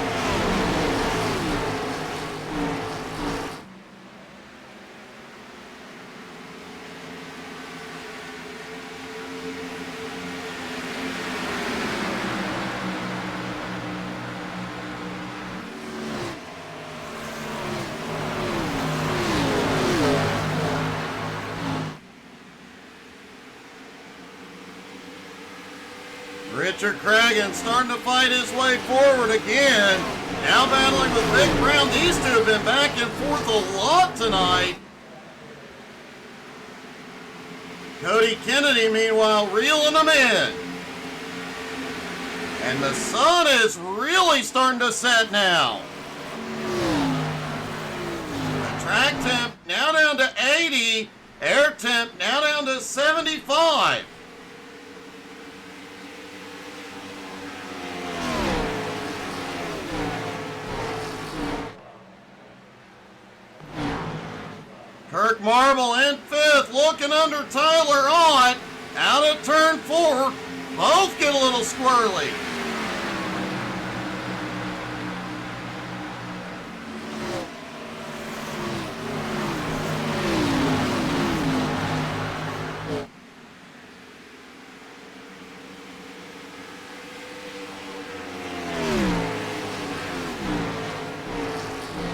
Richard Cragen starting to fight his way forward again. Now battling with Vic Brown. These two have been back and forth a lot tonight. Cody Kennedy, meanwhile, reeling them in. And the sun is really starting to set now. The track temp now down to 80. Air temp now down to 75. Kirk Marble in 5th, looking under Tyler Ott. Out of turn 4. Both get a little squirrely.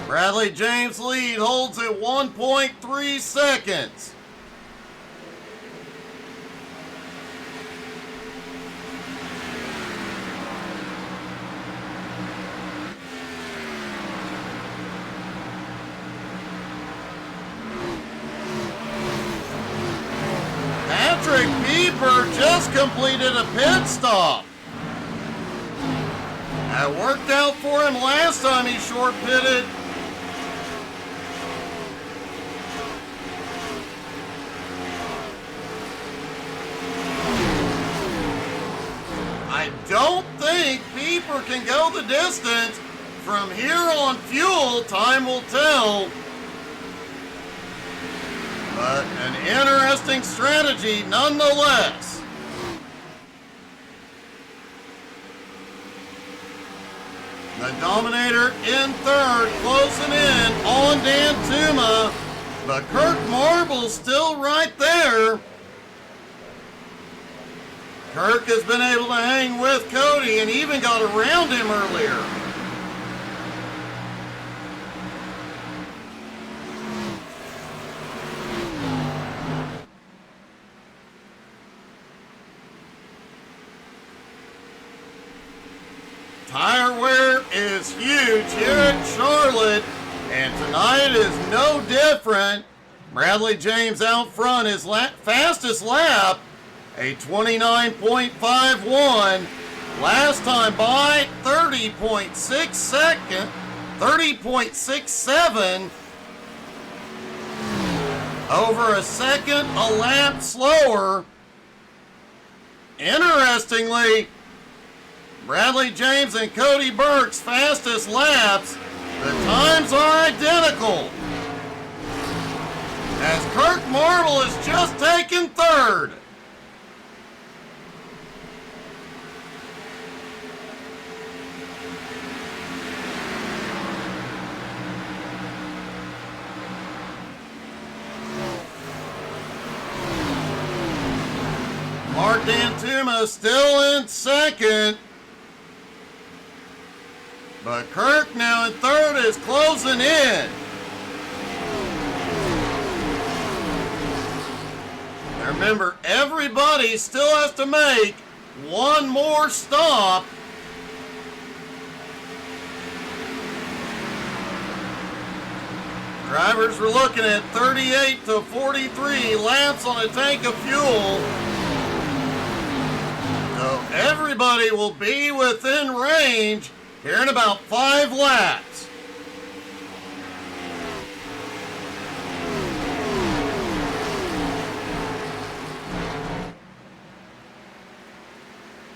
Bradley James' lead holds at 1.3 seconds. Patrick Pieper just completed a pit stop. That worked out for him last time he short pitted. I don't think Pieper can go the distance. From here on fuel, time will tell. But an interesting strategy nonetheless. The Dominator in 3rd, closing in on Dan Tuma. But Kirk Marble's still right there. Kirk has been able to hang with Cody and even got around him earlier. Tire wear is huge here at Charlotte, and tonight is no different. Bradley James out front, his fastest lap, a 29.51. Last time by 30.67. Over a second a lap slower. Interestingly, Bradley James and Cody Burke's fastest laps, the times are identical. As Kirk Marble is just taken 3rd. Mark Dantuma still in 2nd. But Kirk now in 3rd is closing in. Now remember, everybody still has to make one more stop. Drivers were looking at 38 to 43 laps on a tank of fuel. So everybody will be within range here in about 5 laps.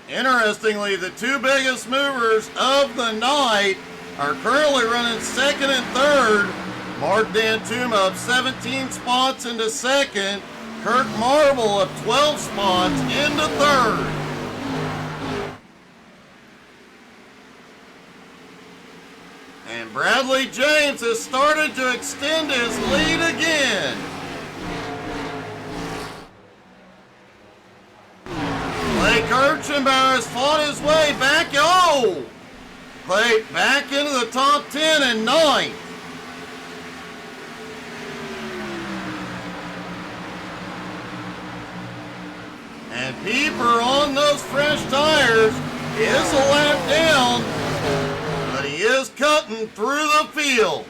Interestingly, the 2 biggest movers of the night are currently running 2nd and 3rd. Mark Dantuma up 17 spots into 2nd. Kirk Marble of 12 spots into third. And Bradley James has started to extend his lead again. Clay Kirchenbauer has fought his way back. Oh! Clay back into the top 10 and 9th. And Pieper on those fresh tires is a lap down, but he is cutting through the field.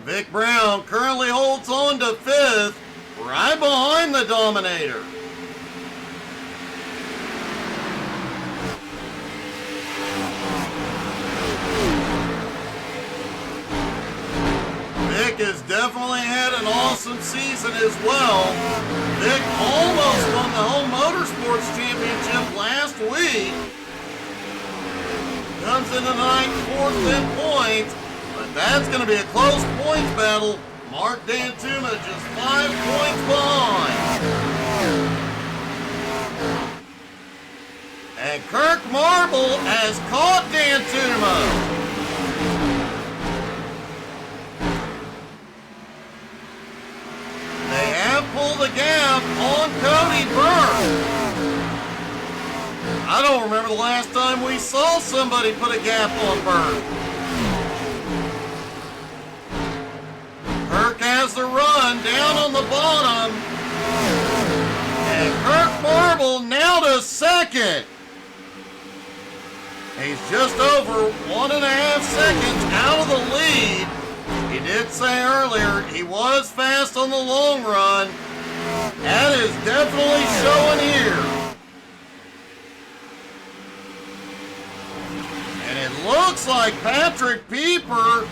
Vic Brown currently holds on to 5th, right behind the Dominator. Vic has definitely had an awesome season as well. Vic almost won the Home Motorsports Championship last week. Comes into ninth, 4th in points, but that's going to be a close points battle. Mark Dantuma just 5 points behind. And Kirk Marble has caught Dantuma. They have pulled the gap on Cody Burke. I don't remember the last time we saw somebody put a gap on Burke. Kirk has the run down on the bottom. And Kirk Marble now to 2nd. He's just over 1.5 seconds out of the lead. He did say earlier he was fast on the long run. That is definitely showing here. And it looks like Patrick Pieper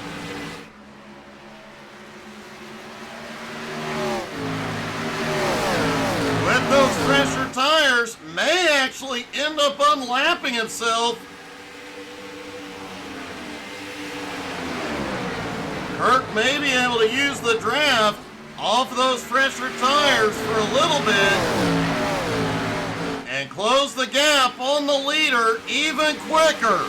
with those fresher tires may actually end up unlapping himself. Kirk may be able to use the draft off those fresher tires for a little bit and close the gap on the leader even quicker.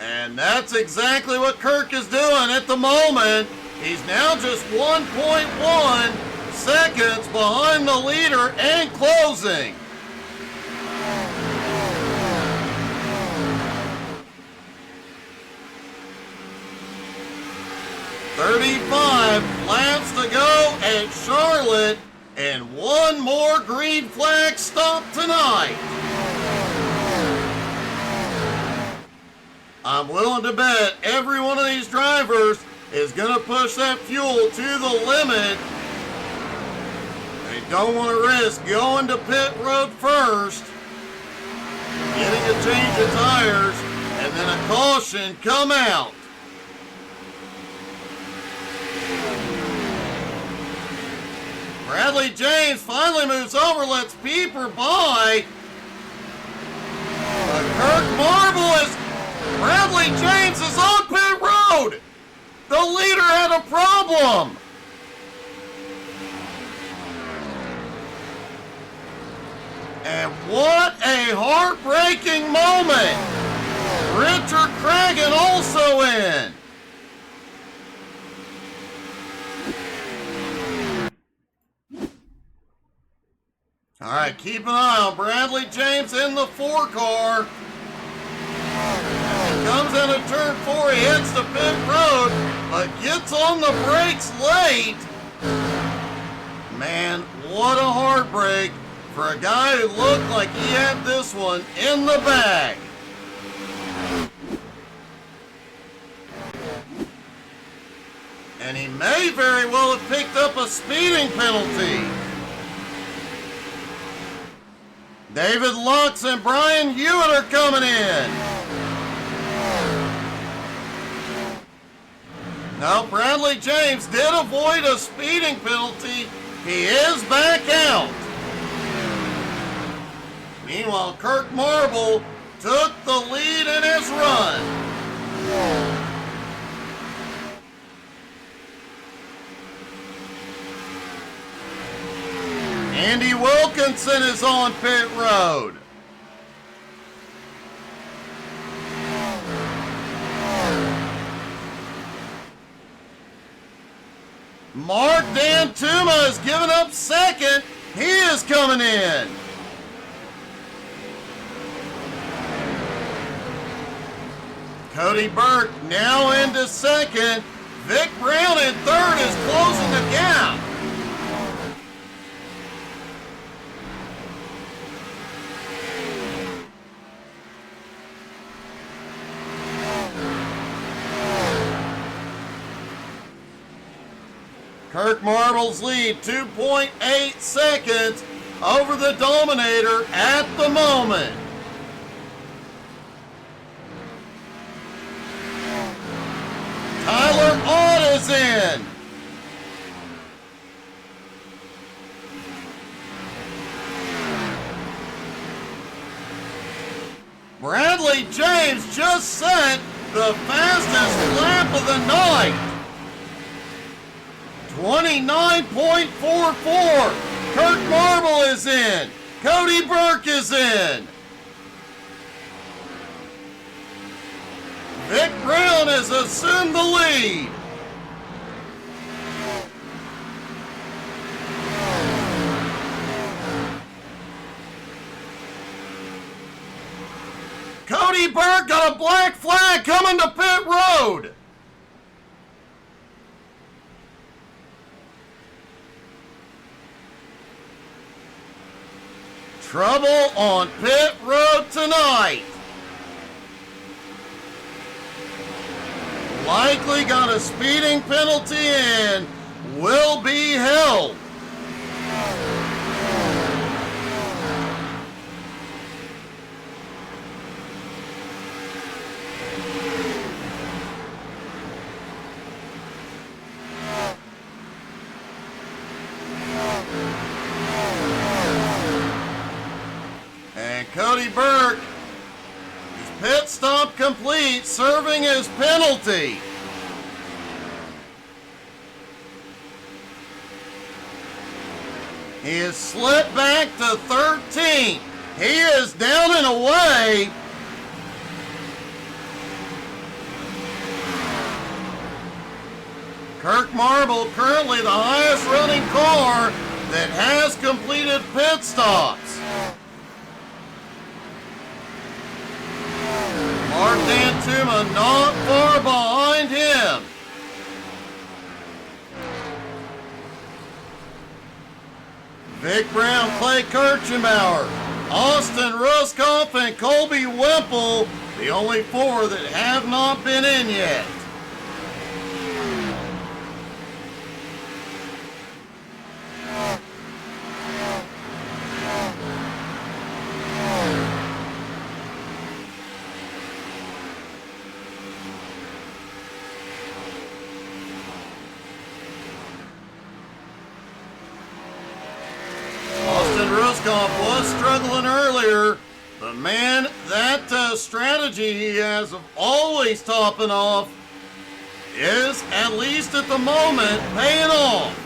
And that's exactly what Kirk is doing at the moment. He's now just 1.1 seconds behind the leader and closing. "35 laps to go at Charlotte, and one more green flag stop tonight." I'm willing to bet every one of these drivers is going to push that fuel to the limit. They don't want to risk going to pit road first, getting a change of tires, and then a caution come out. Bradley James finally moves over, lets Pieper by. But Kirk Marble is... Bradley James is on pit road. The leader had a problem. And what a heartbreaking moment. Richard Cragen also in. All right, keep an eye on Bradley James in the 4 car. He comes out of turn 4, he hits the pit road, but gets on the brakes late. Man, what a heartbreak for a guy who looked like he had this one in the bag. And he may very well have picked up a speeding penalty. David Lux and Brian Hewitt are coming in. No, Bradley James did avoid a speeding penalty. He is back out. Meanwhile, Kirk Marble took the lead in his run. Andy Wilkinson is on pit road. Mark Dantuma is giving up second. He is coming in. Cody Burke now into second. Vic Brown in third is closing the gap. Kirk Marble's lead, 2.8 seconds over the Dominator at the moment. Tyler Ott is in. Bradley James just set the fastest lap of the night. 29.44. Kirk Marble is in. Cody Burke is in. Vic Brown has assumed the lead. Cody Burke got a black flag coming to pit road. Trouble on pit road tonight. Likely got a speeding penalty and will be held. And Cody Burke, his pit stop complete, serving his penalty. He has slipped back to 13th. He is down and away. Kirk Marble, currently the highest running car that has completed pit stops. Mark Dantuma not far behind him. Vic Brown, Clay Kirchenbauer, Austin Ruskoff, and Colby Wemple, the only four that have not been in yet. Ruskoff was struggling earlier. The man, that strategy he has of always topping off is, at least at the moment, paying off.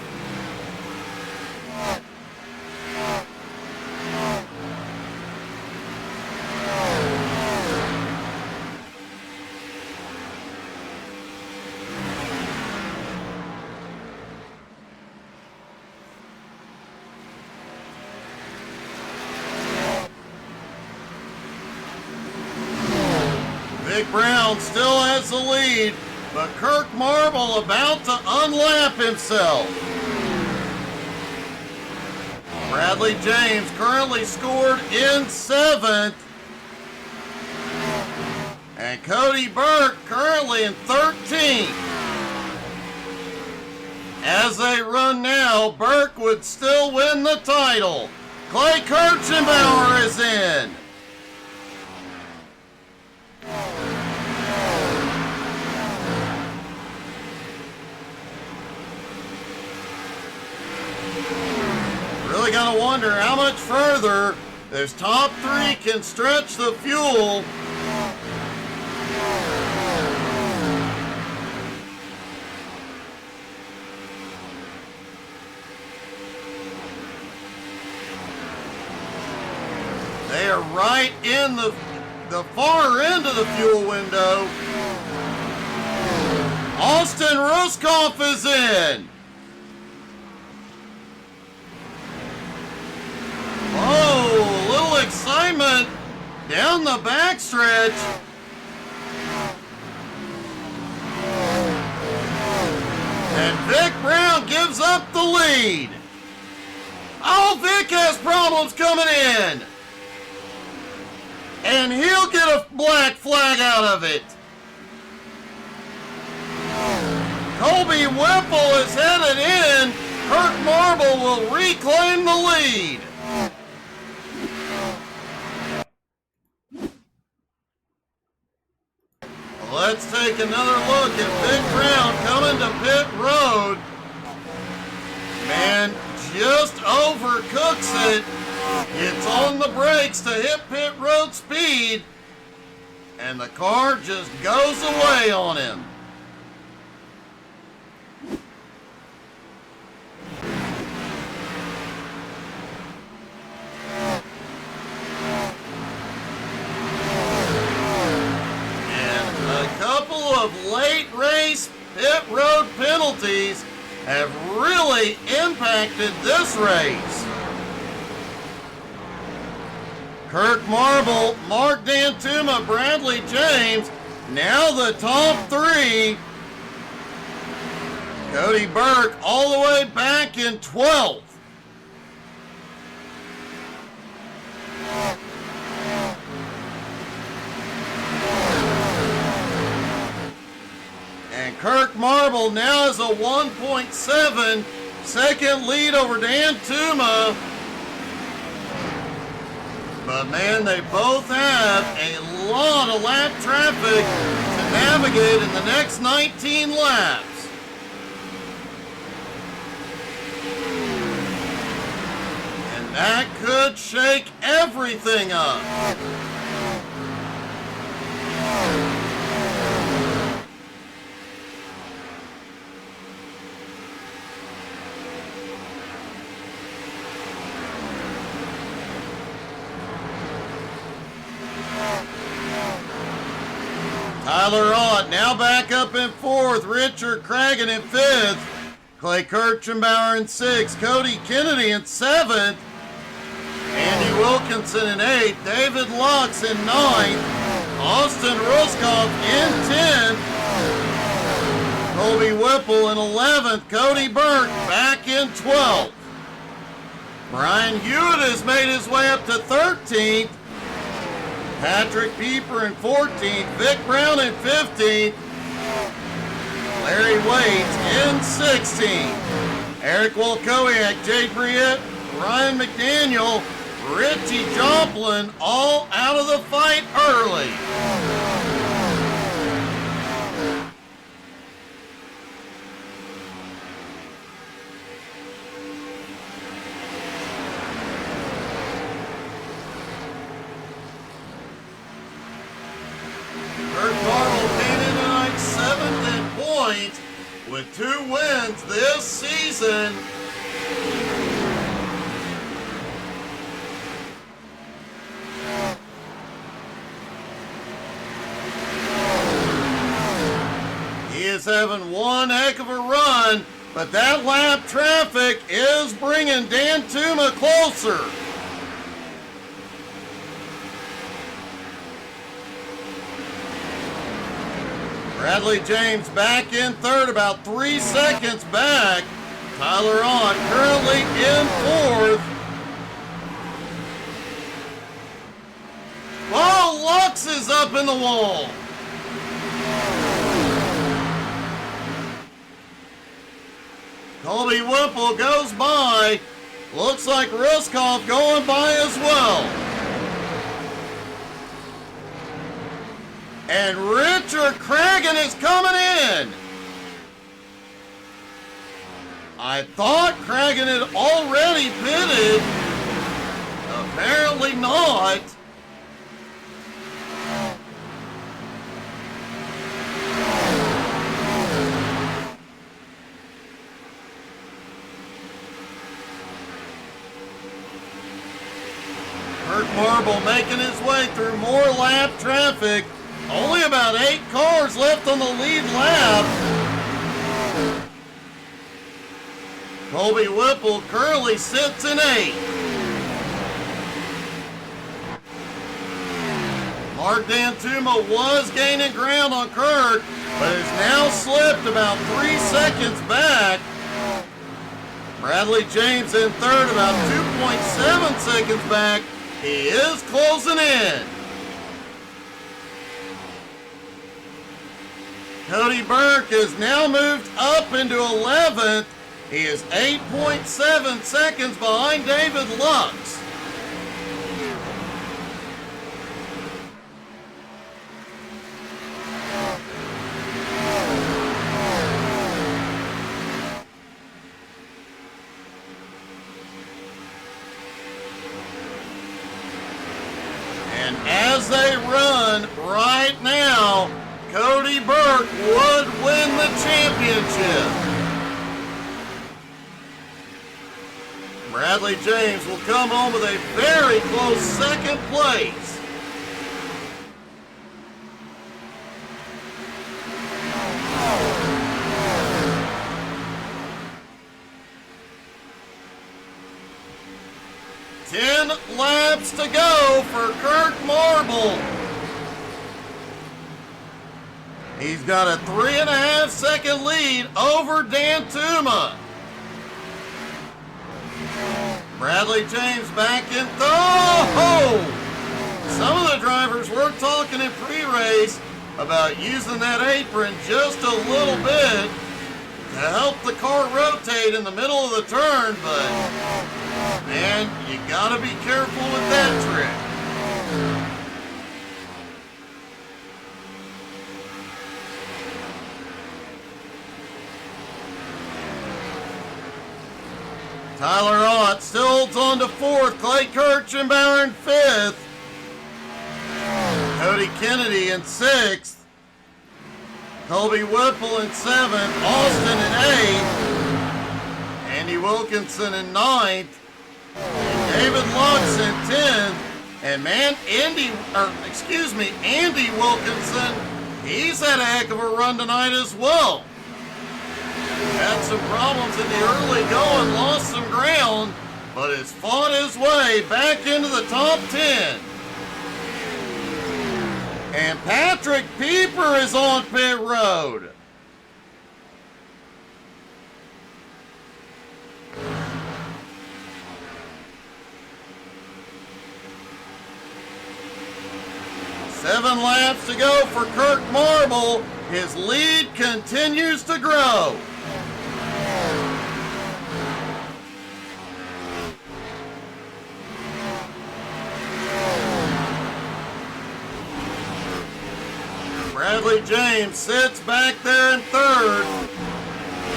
Vic Brown still has the lead, but Kirk Marble about to unlap himself. Bradley James currently scored in 7th. And Cody Burke currently in 13th. As they run now, Burke would still win the title. Clay Kirchenbauer is in. really got to wonder how much further this top three can stretch the fuel. They are right in the far end of the fuel window. Austin Ruskoff is in. Oh, little excitement down the backstretch. And Vic Brown gives up the lead. Oh, Vic has problems coming in. And he'll get a black flag out of it. Colby Whipple is headed in. Kirk Marble will reclaim the lead. Let's take another look at Vic Brown coming to pit road. Man, just overcooks it. It's on the brakes to hit pit road speed. And the car just goes away on him. Of late race pit road penalties have really impacted this race. Kirk Marble, Mark Dantuma, Bradley James, now the top three. Cody Burke all the way back in 12th. Kirk Marble now has a 1.7 second lead over Dan Tuma. But man, they both have a lot of lap traffic to navigate in the next 19 laps. And that could shake everything up. Tyler Ott now back up in 4th. Richard Cragen in 5th. Clay Kirchenbauer in 6th. Cody Kennedy in 7th. Andy Wilkinson in 8th. David Lux in 9th. Austin Ruskoff in 10th. Colby Whipple in 11th. Cody Burke back in 12th. Brian Hewitt has made his way up to 13th. Patrick Pieper in 14th, Vic Brown in 15th, Larry Waits in 16th, Eric Wolkowiak, Jay Briette, Ryan McDaniel, Richie Joplin all out of the fight early. With 2 wins this season. He is having one heck of a run, but that lap traffic is bringing Dan Tuma closer. Bradley James back in 3rd, about 3 seconds back. Tyler Ott currently in 4th. Oh, Lux is up in the wall. Colby Whipple goes by. Looks like Ruskoff going by as well. And Richard Cragen is coming in. I thought Cragen had already pitted. Apparently not. Kurt Marble making his way through more lap traffic. Only about 8 cars left on the lead lap. Colby Whipple currently sits in 8th. Mark Dantuma was gaining ground on Kurt, but has now slipped about 3 seconds back. Bradley James in 3rd, about 2.7 seconds back. He is closing in. Cody Burke has now moved up into 11th. He is 8.7 seconds behind David Lux. And as they run right now, Cody Burke would win the championship. Bradley James will come home with a very close 2nd place. Ten laps to go for Kurt Marble. He's got a 3.5 second lead over Dantuma. Bradley James back in. Oh! Some of the drivers were talking in pre-race about using that apron just a little bit to help the car rotate in the middle of the turn, but man, you gotta be careful with that trick. Tyler Ott still holds on to 4th. Clay Kirchenbauer in 5th. Cody Kennedy in 6th. Colby Whipple in 7th. Austin in 8th. Andy Wilkinson in 9th. David Lux in 10th. And man, Andy Wilkinson, he's had a heck of a run tonight as well. Had some problems in the early going, lost some ground, but has fought his way back into the top 10. And Patrick Pieper is on pit road. Seven laps to go for Kurt Marble. His lead continues to grow. Bradley James sits back there in 3rd.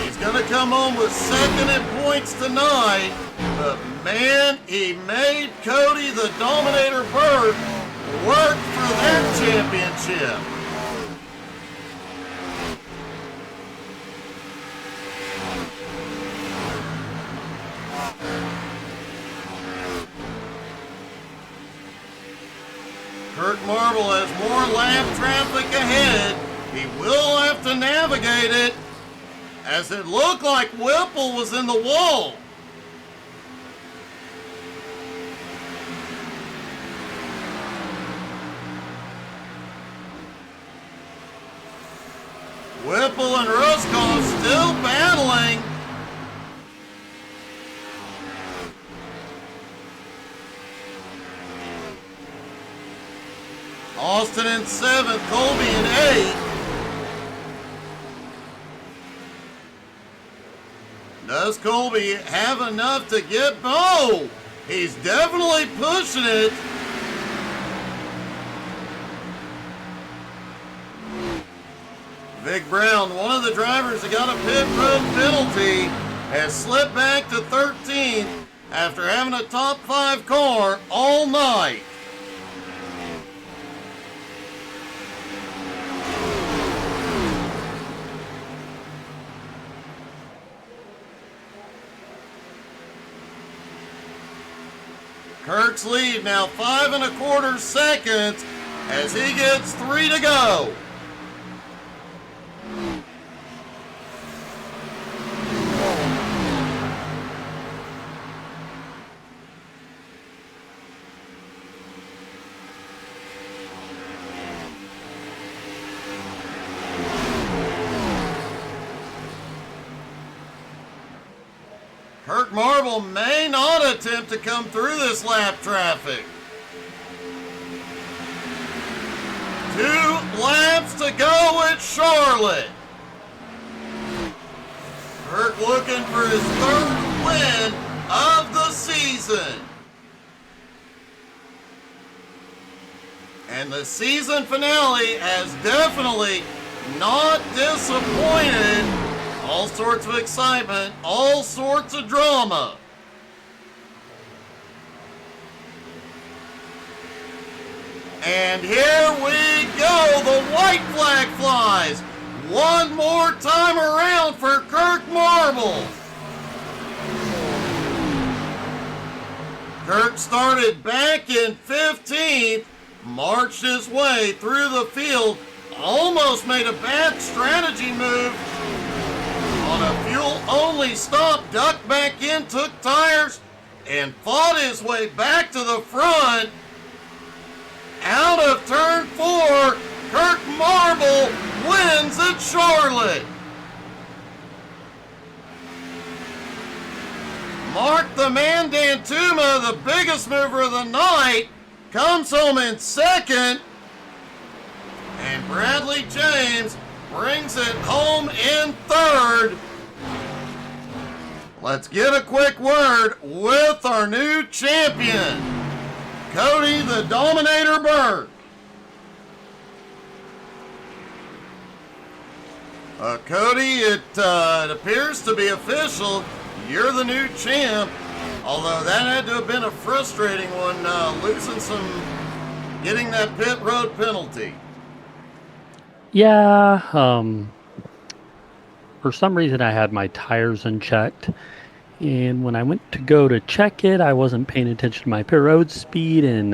He's going to come home with 2nd in points tonight. But man, he made Cody the Dominator Burke work for that championship. Kurt Marble has more lap traffic ahead. He will have to navigate it, as it looked like Whipple was in the wall. Whipple and Ruskoff still battling. Austin in 7th, Colby in 8th. Does Colby have enough to get? Oh, he's definitely pushing it. Vic Brown, one of the drivers that got a pit road penalty. has slipped back to 13th after having a top 5 car all night. Kirk's lead now 5 1/4 seconds as he gets 3 to go. Kirk Marble may not attempt to come through this lap traffic. 2 laps to go at Charlotte. Kirk looking for his 3rd win of the season. And the season finale has definitely not disappointed. All sorts of excitement, all sorts of drama. And here we go, the white flag flies. One more time around for Kirk Marble. Kirk started back in 15th, marched his way through the field, almost made a bad strategy move on a fuel-only stop, ducked back in, took tires, and fought his way back to the front. Out of turn 4, Kirk Marble wins at Charlotte. Mark the Man Dantuma, the biggest mover of the night, comes home in 2nd. And Bradley James brings it home in 3rd. Let's get a quick word with our new champion, Cody the Dominator Burke. Cody, it appears to be official. You're the new champ. Although that had to have been a frustrating one, getting that pit road penalty. Yeah, for some reason I had my tires unchecked, and when I went to go to check it, I wasn't paying attention to my pit road speed and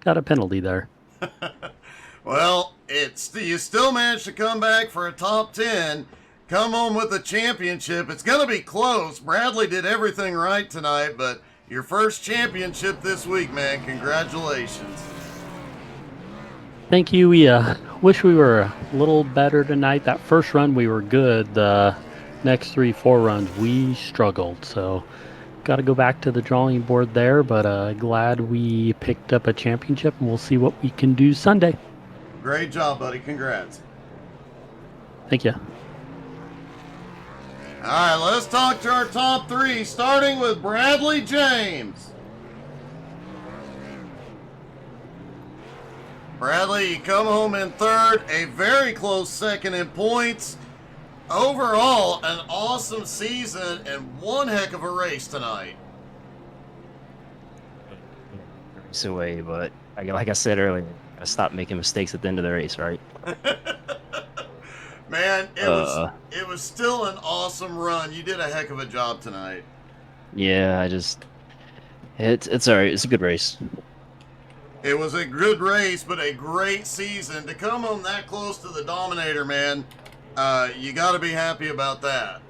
got a penalty there. Well, you still managed to come back for a top 10, come home with the championship. It's going to be close. Bradley did everything right tonight, but your first championship this week, man. Congratulations. Thank you. We wish we were a little better tonight. That first run we were good. The next 3-4 runs we struggled. So got to go back to the drawing board there. But glad we picked up a championship, and we'll see what we can do Sunday. Great job, buddy. Congrats. Thank you. All right, let's talk to our top 3, starting with Bradley James. Bradley, you come home in 3rd, a very close 2nd in points. Overall, an awesome season and one heck of a race tonight. Race away, but like I said earlier, gotta stop making mistakes at the end of the race, right? Man, it was still an awesome run. You did a heck of a job tonight. Yeah, it's all right. It's a good race. It was a good race, but a great season. To come home that close to the Dominator, man, you got to be happy about that.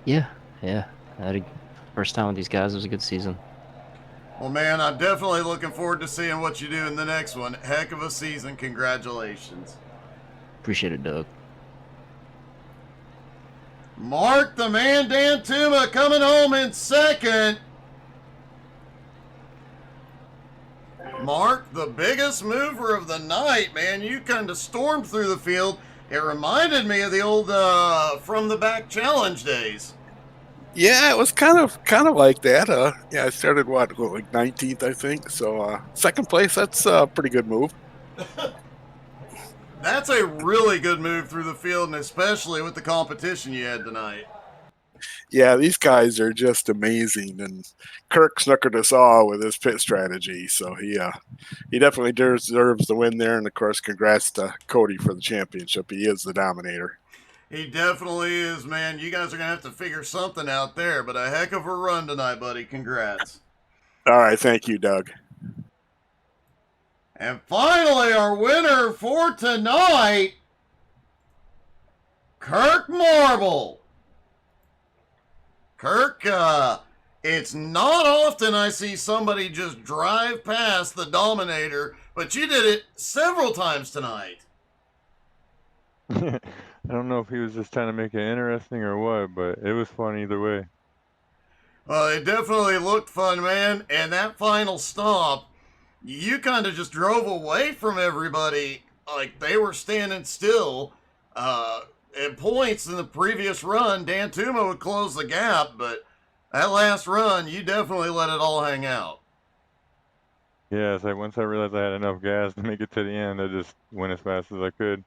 Yeah. I had a first time with these guys. It was a good season. Well, man, I'm definitely looking forward to seeing what you do in the next one. Heck of a season. Congratulations. Appreciate it, Doug. Mark the Man Dantuma coming home in 2nd. Mark, the biggest mover of the night, man. You kind of stormed through the field. It reminded me of the old From the Back Challenge days. Yeah, it was kind of like that. I started like 19th, I think. So 2nd place, that's a pretty good move. That's a really good move through the field, and especially with the competition you had tonight. Yeah, these guys are just amazing, and Kirk snookered us all with his pit strategy. So he definitely deserves the win there. And of course, congrats to Cody for the championship. He is the dominator. He definitely is, man. You guys are going to have to figure something out there, but a heck of a run tonight, buddy. Congrats. All right, thank you, Doug. And finally, our winner for tonight, Kirk Marble. Kirk, it's not often I see somebody just drive past the Dominator, but you did it several times tonight. I don't know if he was just trying to make it interesting or what, but it was fun either way. Well, it definitely looked fun, man. And that final stop, you kind of just drove away from everybody like they were standing still. At points in the previous run, Dan Tuma would close the gap, but that last run, you definitely let it all hang out. Yeah, it's like once I realized I had enough gas to make it to the end, I just went as fast as I could.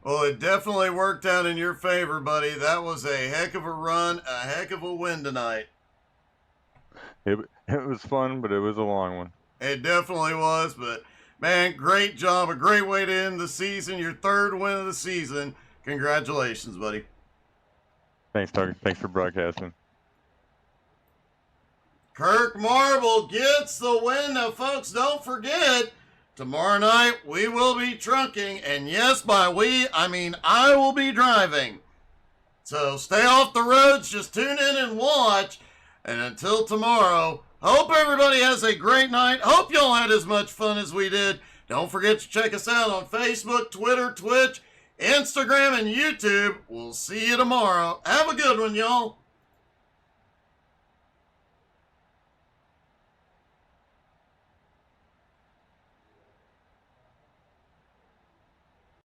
Well, it definitely worked out in your favor, buddy. That was a heck of a run, a heck of a win tonight. It was fun, but it was a long one. It definitely was, but man, great job. A great way to end the season. Your third win of the season. Congratulations, buddy. Thanks, Doug. Thanks for broadcasting. Kirk Marble gets the win. Now, folks, don't forget, tomorrow night we will be trunking. And yes, by we, I mean I will be driving. So stay off the roads. Just tune in and watch. And until tomorrow, hope everybody has a great night. Hope y'all had as much fun as we did. Don't forget to check us out on Facebook, Twitter, Twitch, Instagram, and YouTube. We'll see you tomorrow. Have a good one, y'all.